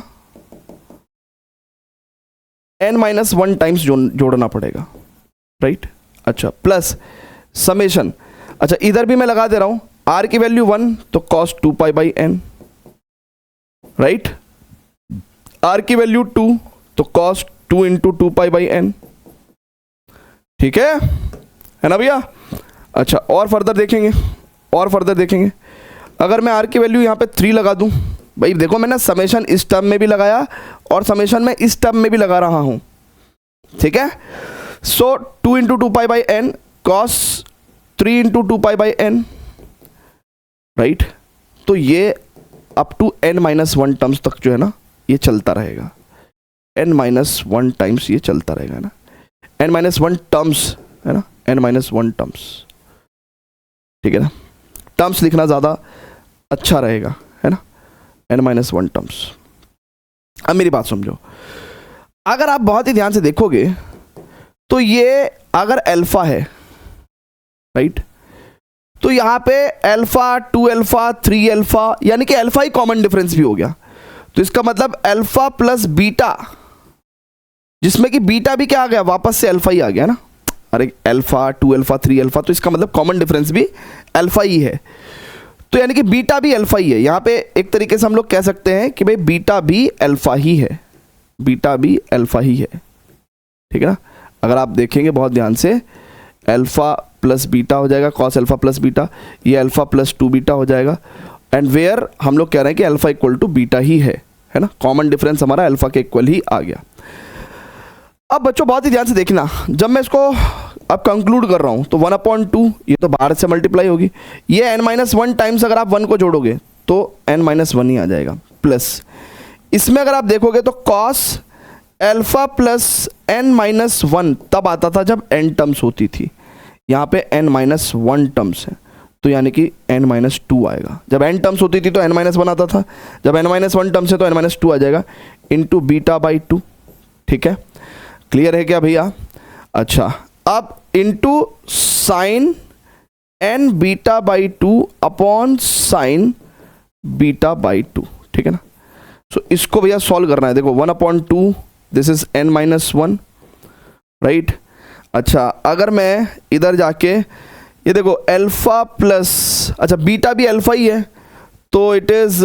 Speaker 1: n-1 टाइम्स जोड़ना पड़ेगा, राइट। अच्छा, प्लस समेशन, अच्छा इधर भी मैं लगा दे रहा हूं r की वैल्यू 1 तो cos 2π/n, राइट। r की वैल्यू 2 तो cos 2 इंटू 2π/n, ठीक है ना भैया। अच्छा, और फर्दर देखेंगे, अगर मैं r की वैल्यू यहां पे 3 लगा दूं, भाई देखो मैंने समेशन इस टर्म में भी लगाया और समेशन में इस टर्म में भी लगा रहा हूं, ठीक है। सो 2 into 2π/n cos 3 into 2π/n, right. तो ये अप टू n-1 टर्म्स तक जो है ना ये चलता रहेगा, n-1 टाइम्स ये चलता रहेगा ना, n-1 टर्म्स है ना, n-1 टर्म्स, ठीक है ना। टर्म्स लिखना ज़्यादा अच्छा रहेगा, है ना, n-1 टर्म्स। अब मेरी बात समझो, अगर आप बहुत ही ध्यान से देखोगे तो ये अगर अल्फा है, राइट, तो यहाँ पे अल्फा 2 अल्फा 3 अल्फा, यानी कि अल्फा ही कॉमन डिफरेंस भी हो गया। तो इसका मतलब अल्फा प्लस बीटा, जिसमें कि बीटा भी क्या आ गया, वापस से अल्फा ही आ गया ना। अरे अल्फा 2 अल्फा 3 अल्फा, तो इसका मतलब कॉमन डिफरेंस भी अल्फा ही है, तो यानी कि बीटा भी अल्फा ही है। यहाँ पे एक तरीके से हम लोग कह सकते हैं कि भाई बीटा भी अल्फा ही है, ठीक है ना। अगर आप देखेंगे बहुत ध्यान से, अल्फा प्लस बीटा हो जाएगा, cos अल्फा प्लस बीटा, ये अल्फा प्लस 2 बीटा हो जाएगा, एंड वेयर हम लोग कह रहे हैं कि अल्फा इक्वल टू बीटा ही है ना। कॉमन डिफरेंस हमारा अल्फा के इक्वल ही आ गया। अब बच्चों बहुत ही ध्यान से देखना, जब मैं इसको अब कंक्लूड कर रहा हूं तो 1/2 ये तो बाहर से मल्टीप्लाई होगी, ये n-1 टाइम्स अगर आप 1 को जोड़ोगे तो n-1 ही आ जाएगा, प्लस इसमें अगर आप देखोगे तो cos अल्फा प्लस n-1 तब आता था जब n टर्म्स होती थी, यहाँ पे n-1 टर्म्स है, तो यानी कि n-2 आएगा। जब n टर्म्स होती थी तो n-1 आता था, जब n-1 टर्म्स है तो n-2 आ जाएगा इंटू बीटा बाई 2, ठीक है। क्लियर है क्या भैया? अच्छा, अब into sine N beta by two upon sine beta by two, ठीक है ना। सो इसको भैया सॉल्व करना है। देखो 1/2 this is n minus 1, right. अच्छा अगर मैं इधर जाके ये देखो अल्फा प्लस, अच्छा बीटा भी अल्फा ही है, तो it is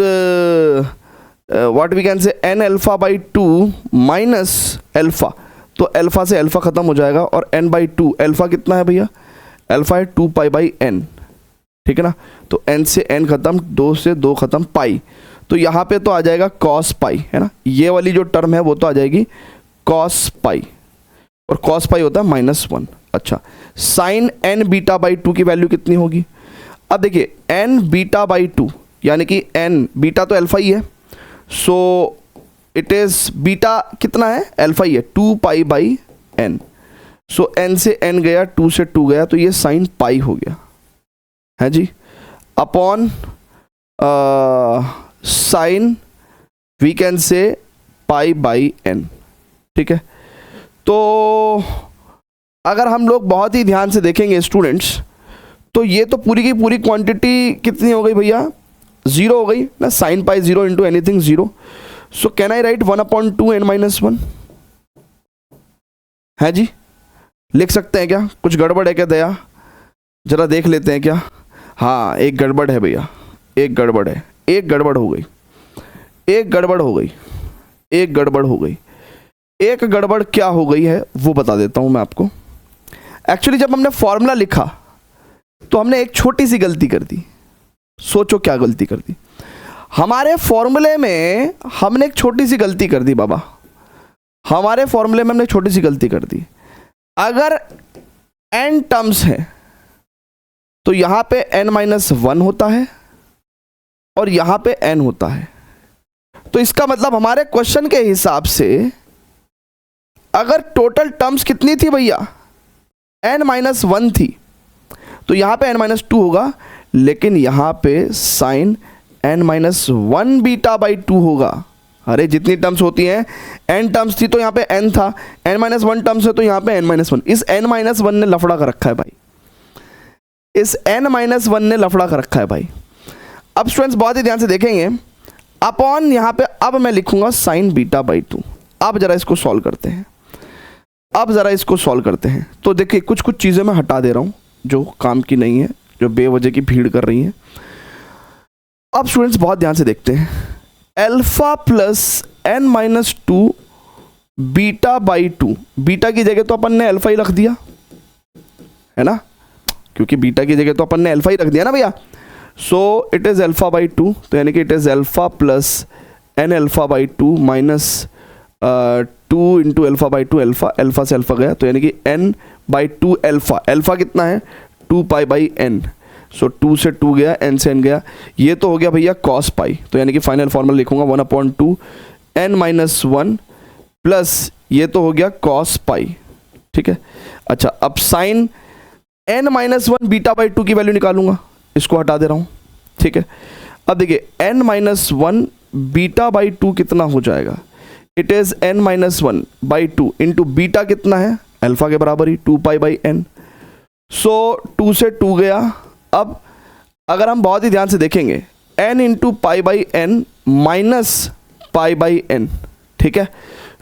Speaker 1: what we can say n alpha by 2 minus alpha, तो अल्फा से अल्फा खत्म हो जाएगा और n बाई 2, अल्फा कितना है भैया, अल्फा है 2 पाई बाई n, ठीक है ना। तो n से n खत्म, 2 से 2 खत्म, पाई, तो यहाँ पे तो आ जाएगा कॉस पाई, है ना। ये वाली जो टर्म है वो तो आ जाएगी कॉस पाई, और कॉस पाई होता है -1। अच्छा साइन n बीटा बाई 2 की वैल्यू कितनी होगी। अब देखिए n बीटा बाई 2 यानी कि n बीटा तो अल्फा ही है, सो इट इज बीटा कितना है, अल्फा ही है, 2 pi by n। So n से n गया, 2 से 2 गया, तो ये साइन पाई हो गया है जी, upon sine we can say pi by n, ठीक है। तो अगर हम लोग बहुत ही ध्यान से देखेंगे स्टूडेंट्स, तो ये तो पूरी की पूरी क्वांटिटी कितनी हो गई भैया, 0 हो गई ना, sine pi 0 into anything 0। So can I right 1/2 n minus 1, है जी, लिख सकते हैं क्या, कुछ गड़बड़ है क्या दया, जरा देख लेते हैं क्या। हाँ एक गड़बड़ है भैया, एक गड़बड़ है, एक गड़बड़ हो गई, एक गड़बड़ हो गई, एक गड़बड़ हो गई। एक गड़बड़ क्या हो गई है वो बता देता हूं मैं आपको। एक्चुअली जब हमने फॉर्मूला लिखा तो हमने एक छोटी सी गलती कर दी। सोचो क्या गलती कर दी, हमारे फॉर्मूले में हमने एक छोटी सी गलती कर दी बाबा, हमारे फॉर्मूले में हमने छोटी सी गलती कर दी। अगर n टर्म्स है तो यहां पे n-1 होता है और यहां पे n होता है, तो इसका मतलब हमारे क्वेश्चन के हिसाब से अगर टोटल टर्म्स कितनी थी भैया, n-1 थी, तो यहां पे n-2 होगा, लेकिन यहां पे साइन n-1 बीटा बाई 2 होगा। अरे जितनी टर्म्स होती हैं, n टर्म्स थी तो यहाँ पे n था, n-1 टर्म्स है तो यहाँ पे n-1, इस n-1 ने लफड़ा कर रखा है भाई, इस n-1 ने लफड़ा कर रखा है भाई। अब स्टूडेंट्स बहुत ही ध्यान से देखेंगे, अपॉन यहाँ पे अब मैं लिखूंगा साइन बीटा बाई 2। अब जरा इसको सॉल्व करते हैं, अब जरा इसको सॉल्व करते हैं। तो देखिए कुछ कुछ चीज़ें मैं हटा दे रहा हूँ जो काम की नहीं है, जो बेवजह की भीड़ कर रही हैं। अब स्टूडेंट्स बहुत ध्यान से देखते हैं, alpha plus n-2 beta by 2, beta की जगह तो अपन ने अल्फा ही रख दिया है ना, क्योंकि बीटा की जगह तो अपन ने अल्फा ही रख दिया ना भैया। सो इट इज अल्फा बाई 2, तो यानी कि it is alpha plus n alpha by 2 minus 2 into alpha by 2, alpha alpha से अल्फा गया, तो यानी कि n बाई 2 अल्फा, अल्फा कितना है 2 पाई बाई n, सो 2 से 2 गया, n से n गया, ये तो हो गया भैया कॉस पाई, तो यानी कि फाइनल फॉर्मूला लिखूंगा 1/2 n-1 प्लस ये तो हो गया कॉस पाई, ठीक है। अच्छा अब साइन n-1 बीटा बाई 2 की वैल्यू निकालूंगा, इसको हटा दे रहा हूँ, ठीक है। अब देखिए n-1 बीटा बाई 2 कितना हो जाएगा, it is n-1 by 2 into beta कितना है अल्फा के बराबर ही 2 पाई बाई n, सो 2 से 2 गया। अब अगर हम बहुत ही ध्यान से देखेंगे n into pi by n minus pi by n, ठीक है,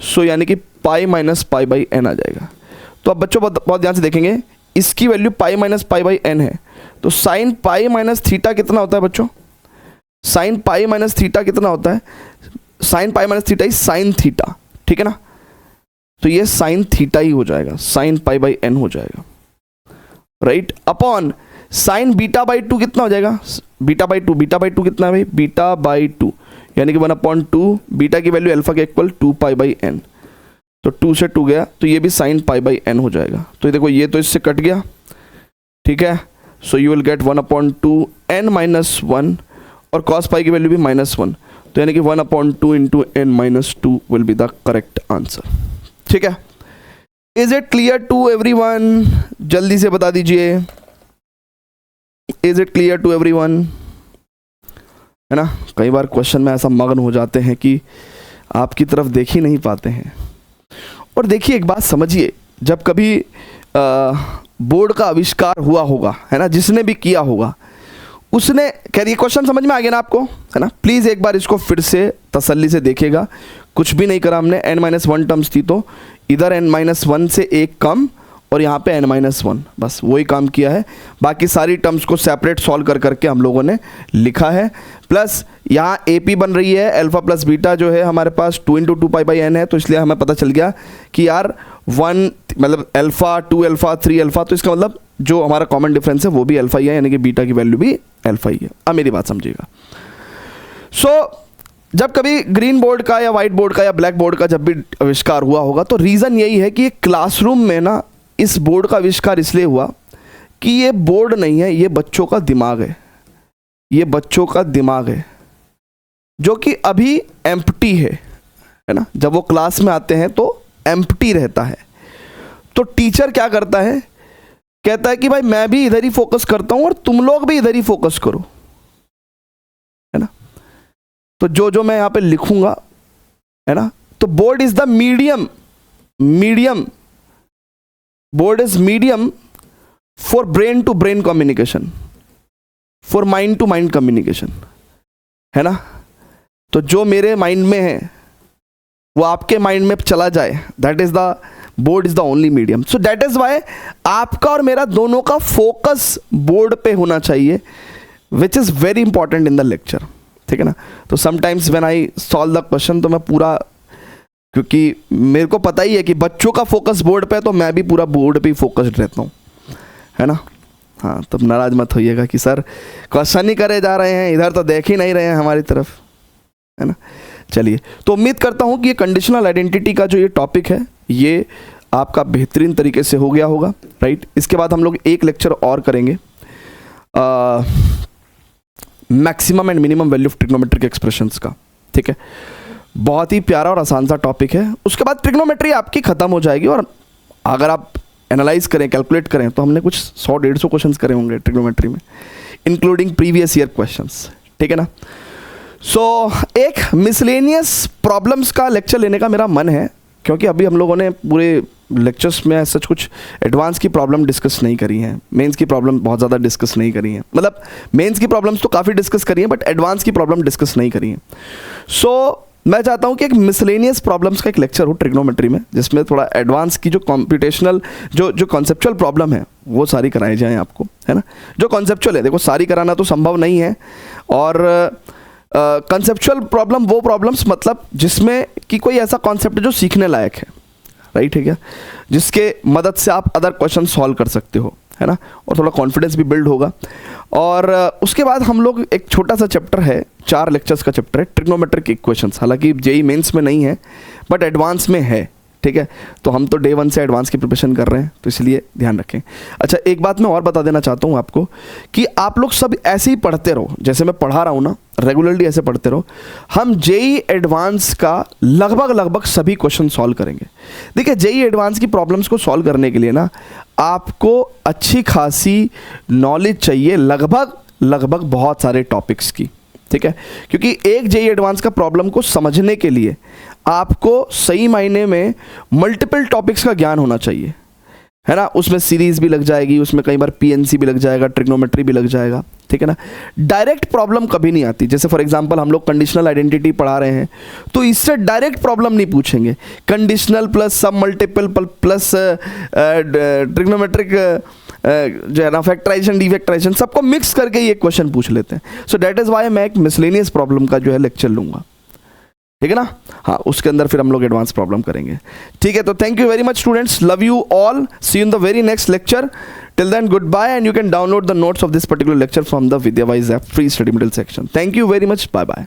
Speaker 1: सो यानी कि पाई माइनस पाई बाई n आ जाएगा। तो अब बच्चों बहुत ध्यान से देखेंगे, इसकी value pi minus pi by n है, तो साइन पाई माइनस थीटा कितना होता है बच्चों, साइन पाई माइनस थीटा कितना होता है, sign pi minus theta is sine theta, ठीक है ना, तो ये साइन थीटा ही हो जाएगा, साइन पाई बाई n हो जाएगा, right. Upon sine beta by 2 कितना हो जाएगा, बीटा बाई 2, बीटा बाई 2 कितना है भाई, बीटा बाई 2 यानी कि 1/2, बीटा की वैल्यू अल्फा के इक्वल 2 पाई बाई n, तो 2 से 2 गया, तो ये भी साइन पाई बाई n हो जाएगा। तो ये देखो ये तो इससे कट गया, ठीक है, सो यू विल गेट 1/2 n-1 और कॉस पाई की वैल्यू भी -1, तो यानी कि 1/2 इंटू n-2 will be the correct answer, ठीक है। Is it clear to everyone, जल्दी से बता दीजिए, is it clear to everyone, है ना। कई बार क्वेश्चन में ऐसा मग्न हो जाते हैं कि आपकी तरफ देख ही नहीं पाते हैं। और देखिए एक बात समझिए, जब कभी बोर्ड का आविष्कार हुआ होगा, है ना, जिसने भी किया होगा उसने, कह रही क्वेश्चन समझ में आ गया ना आपको, है ना, प्लीज़ एक बार इसको फिर से तसल्ली से देखिएगा। कुछ भी नहीं करा हमने, n-1 टर्म्स थी तो इधर n-1 से एक कम और यहाँ पे n-1, बस वही काम किया है। बाकी सारी टर्म्स को सेपरेट सॉल्व कर करके हम लोगों ने लिखा है। प्लस यहाँ AP बन रही है, अल्फा प्लस बीटा जो है हमारे पास 2 × 2π/n है, तो इसलिए हमें पता चल गया कि यार 1 मतलब अल्फा, 2 अल्फा, 3 अल्फा, तो इसका मतलब जो हमारा कॉमन डिफरेंस है वो भी अल्फा ही है, यानी कि बीटा की वैल्यू भी अल्फा ही है। अब मेरी बात समझिएगा। जब कभी ग्रीन बोर्ड का या वाइट बोर्ड का या ब्लैक बोर्ड का जब भी आविष्कार हुआ होगा तो रीज़न यही है कि क्लासरूम में ना इस बोर्ड का आविष्कार इसलिए हुआ कि ये बोर्ड नहीं है, ये बच्चों का दिमाग है, ये बच्चों का दिमाग है जो कि अभी एम्प्टी है ना। जब वो क्लास में आते हैं तो एम्प्टी रहता है, तो टीचर क्या करता है, कहता है कि भाई मैं भी इधर ही फोकस करता हूं और तुम लोग भी इधर ही फोकस करो, है ना। तो जो मैं यहां पे लिखूंगा, है ना, तो board is the medium board is medium for brain to brain communication, for mind to mind communication, है ना। तो जो मेरे माइंड में है वो आपके माइंड में चला जाए, that is the board is the only medium. So that is why आपका और मेरा दोनों का फोकस बोर्ड पे होना चाहिए, which is very important in the lecture, ठीक है ना। तो sometimes when I solve the question, तो मैं पूरा, क्योंकि मेरे को पता ही है कि बच्चों का फोकस बोर्ड पे है, तो मैं भी पूरा बोर्ड पे ही फोकस्ड रहता हूँ, है ना। हाँ, तब नाराज मत होइएगा कि सर क्वेश्चन ही करे जा रहे हैं, इधर तो देख ही नहीं रहे हैं हमारी तरफ, है ना। चलिए, तो उम्मीद करता हूँ कि ये कंडीशनल आइडेंटिटी का जो ये टॉपिक है ये आपका बेहतरीन तरीके से हो गया होगा, राइट। इसके बाद हम लोग एक लेक्चर और करेंगे, maximum and minimum value of trigonometric expressions का, ठीक है। बहुत ही प्यारा और आसान सा टॉपिक है। उसके बाद ट्रिग्नोमेट्री आपकी ख़त्म हो जाएगी, और अगर आप एनालाइज करें, कैलकुलेट करें, तो हमने कुछ 100-150 क्वेश्चंस करे होंगे ट्रिग्नोमेट्री में, इंक्लूडिंग प्रीवियस ईयर क्वेश्चंस, ठीक है ना। सो एक मिसलेनियस प्रॉब्लम्स का लेक्चर लेने का मेरा मन है, क्योंकि अभी हम लोगों ने पूरे लेक्चर्स में सच कुछ एडवांस की प्रॉब्लम डिस्कस नहीं करी हैं, मेंस की प्रॉब्लम बहुत ज़्यादा डिस्कस नहीं करी हैं, मतलब मेंस की प्रॉब्लम्स तो काफ़ी डिस्कस करी हैं, बट एडवांस की प्रॉब्लम डिस्कस नहीं करी हैं। सो मैं चाहता हूं कि एक मिसलेनियस प्रॉब्लम्स का एक लेक्चर हो ट्रिग्नोमेट्री में, जिसमें थोड़ा एडवांस की जो कॉम्प्यूटेशनल जो कॉन्सेप्चुअल प्रॉब्लम है वो सारी कराई जाएँ आपको, है ना। जो कॉन्सेप्चुअल है, देखो सारी कराना तो संभव नहीं है, और कंसेप्चुअल प्रॉब्लम वो प्रॉब्लम्स मतलब जिसमें कि कोई ऐसा कॉन्सेप्ट है जो सीखने लायक है, राइट, है क्या, जिसके मदद से आप अदर क्वेश्चन सॉल्व कर सकते हो, है ना, और थोड़ा कॉन्फिडेंस भी बिल्ड होगा। और उसके बाद हम लोग एक छोटा सा चैप्टर है, 4 लेक्चर्स का चैप्टर है, ट्रिग्नोमेट्रिक इक्वेशंस, हालांकि जेई मेंस में नहीं है बट एडवांस में है, ठीक है। तो हम तो डे 1 से एडवांस की प्रिपरेशन कर रहे हैं, तो इसलिए ध्यान रखें। अच्छा, एक बात मैं और बता देना चाहता हूँ आपको कि आप लोग सब ऐसे ही पढ़ते रहो, जैसे मैं पढ़ा रहा हूँ ना, रेगुलरली ऐसे पढ़ते रहो। हम जेई एडवांस का लगभग सभी क्वेश्चन सॉल्व करेंगे। देखिए, जेई एडवांस की प्रॉब्लम्स को सॉल्व करने के लिए ना आपको अच्छी खासी नॉलेज चाहिए, लगभग बहुत सारे टॉपिक्स की, ठीक है। क्योंकि एक जेई एडवांस का प्रॉब्लम को समझने के लिए आपको सही मायने में मल्टीपल टॉपिक्स का ज्ञान होना चाहिए, है ना। उसमें सीरीज भी लग जाएगी, उसमें कई बार पीएनसी भी लग जाएगा, ट्रिग्नोमेट्री भी लग जाएगा, ठीक है ना। डायरेक्ट प्रॉब्लम कभी नहीं आती। जैसे फॉर एग्जांपल हम लोग कंडीशनल आइडेंटिटी पढ़ा रहे हैं, तो इससे डायरेक्ट प्रॉब्लम नहीं पूछेंगे। कंडीशनल प्लस सब मल्टीपल प्लस ट्रिग्नोमेट्रिक जो है ना, फैक्टराइजेशन डिफैक्टराइजेशन सबको मिक्स करके ये क्वेश्चन पूछ लेते हैं। सो दैट इज वाई मैं एक मिसलेनियस प्रॉब्लम का जो है लेक्चर लूंगा, ठीक है ना। हाँ, उसके अंदर फिर हम लोग एडवांस प्रॉब्लम करेंगे, ठीक है। तो thank you very much students, love you all, see you in the very next lecture, till then good bye, and you can download the notes of this particular lecture from the Vidyawise app free study material section. Thank you very much, bye bye.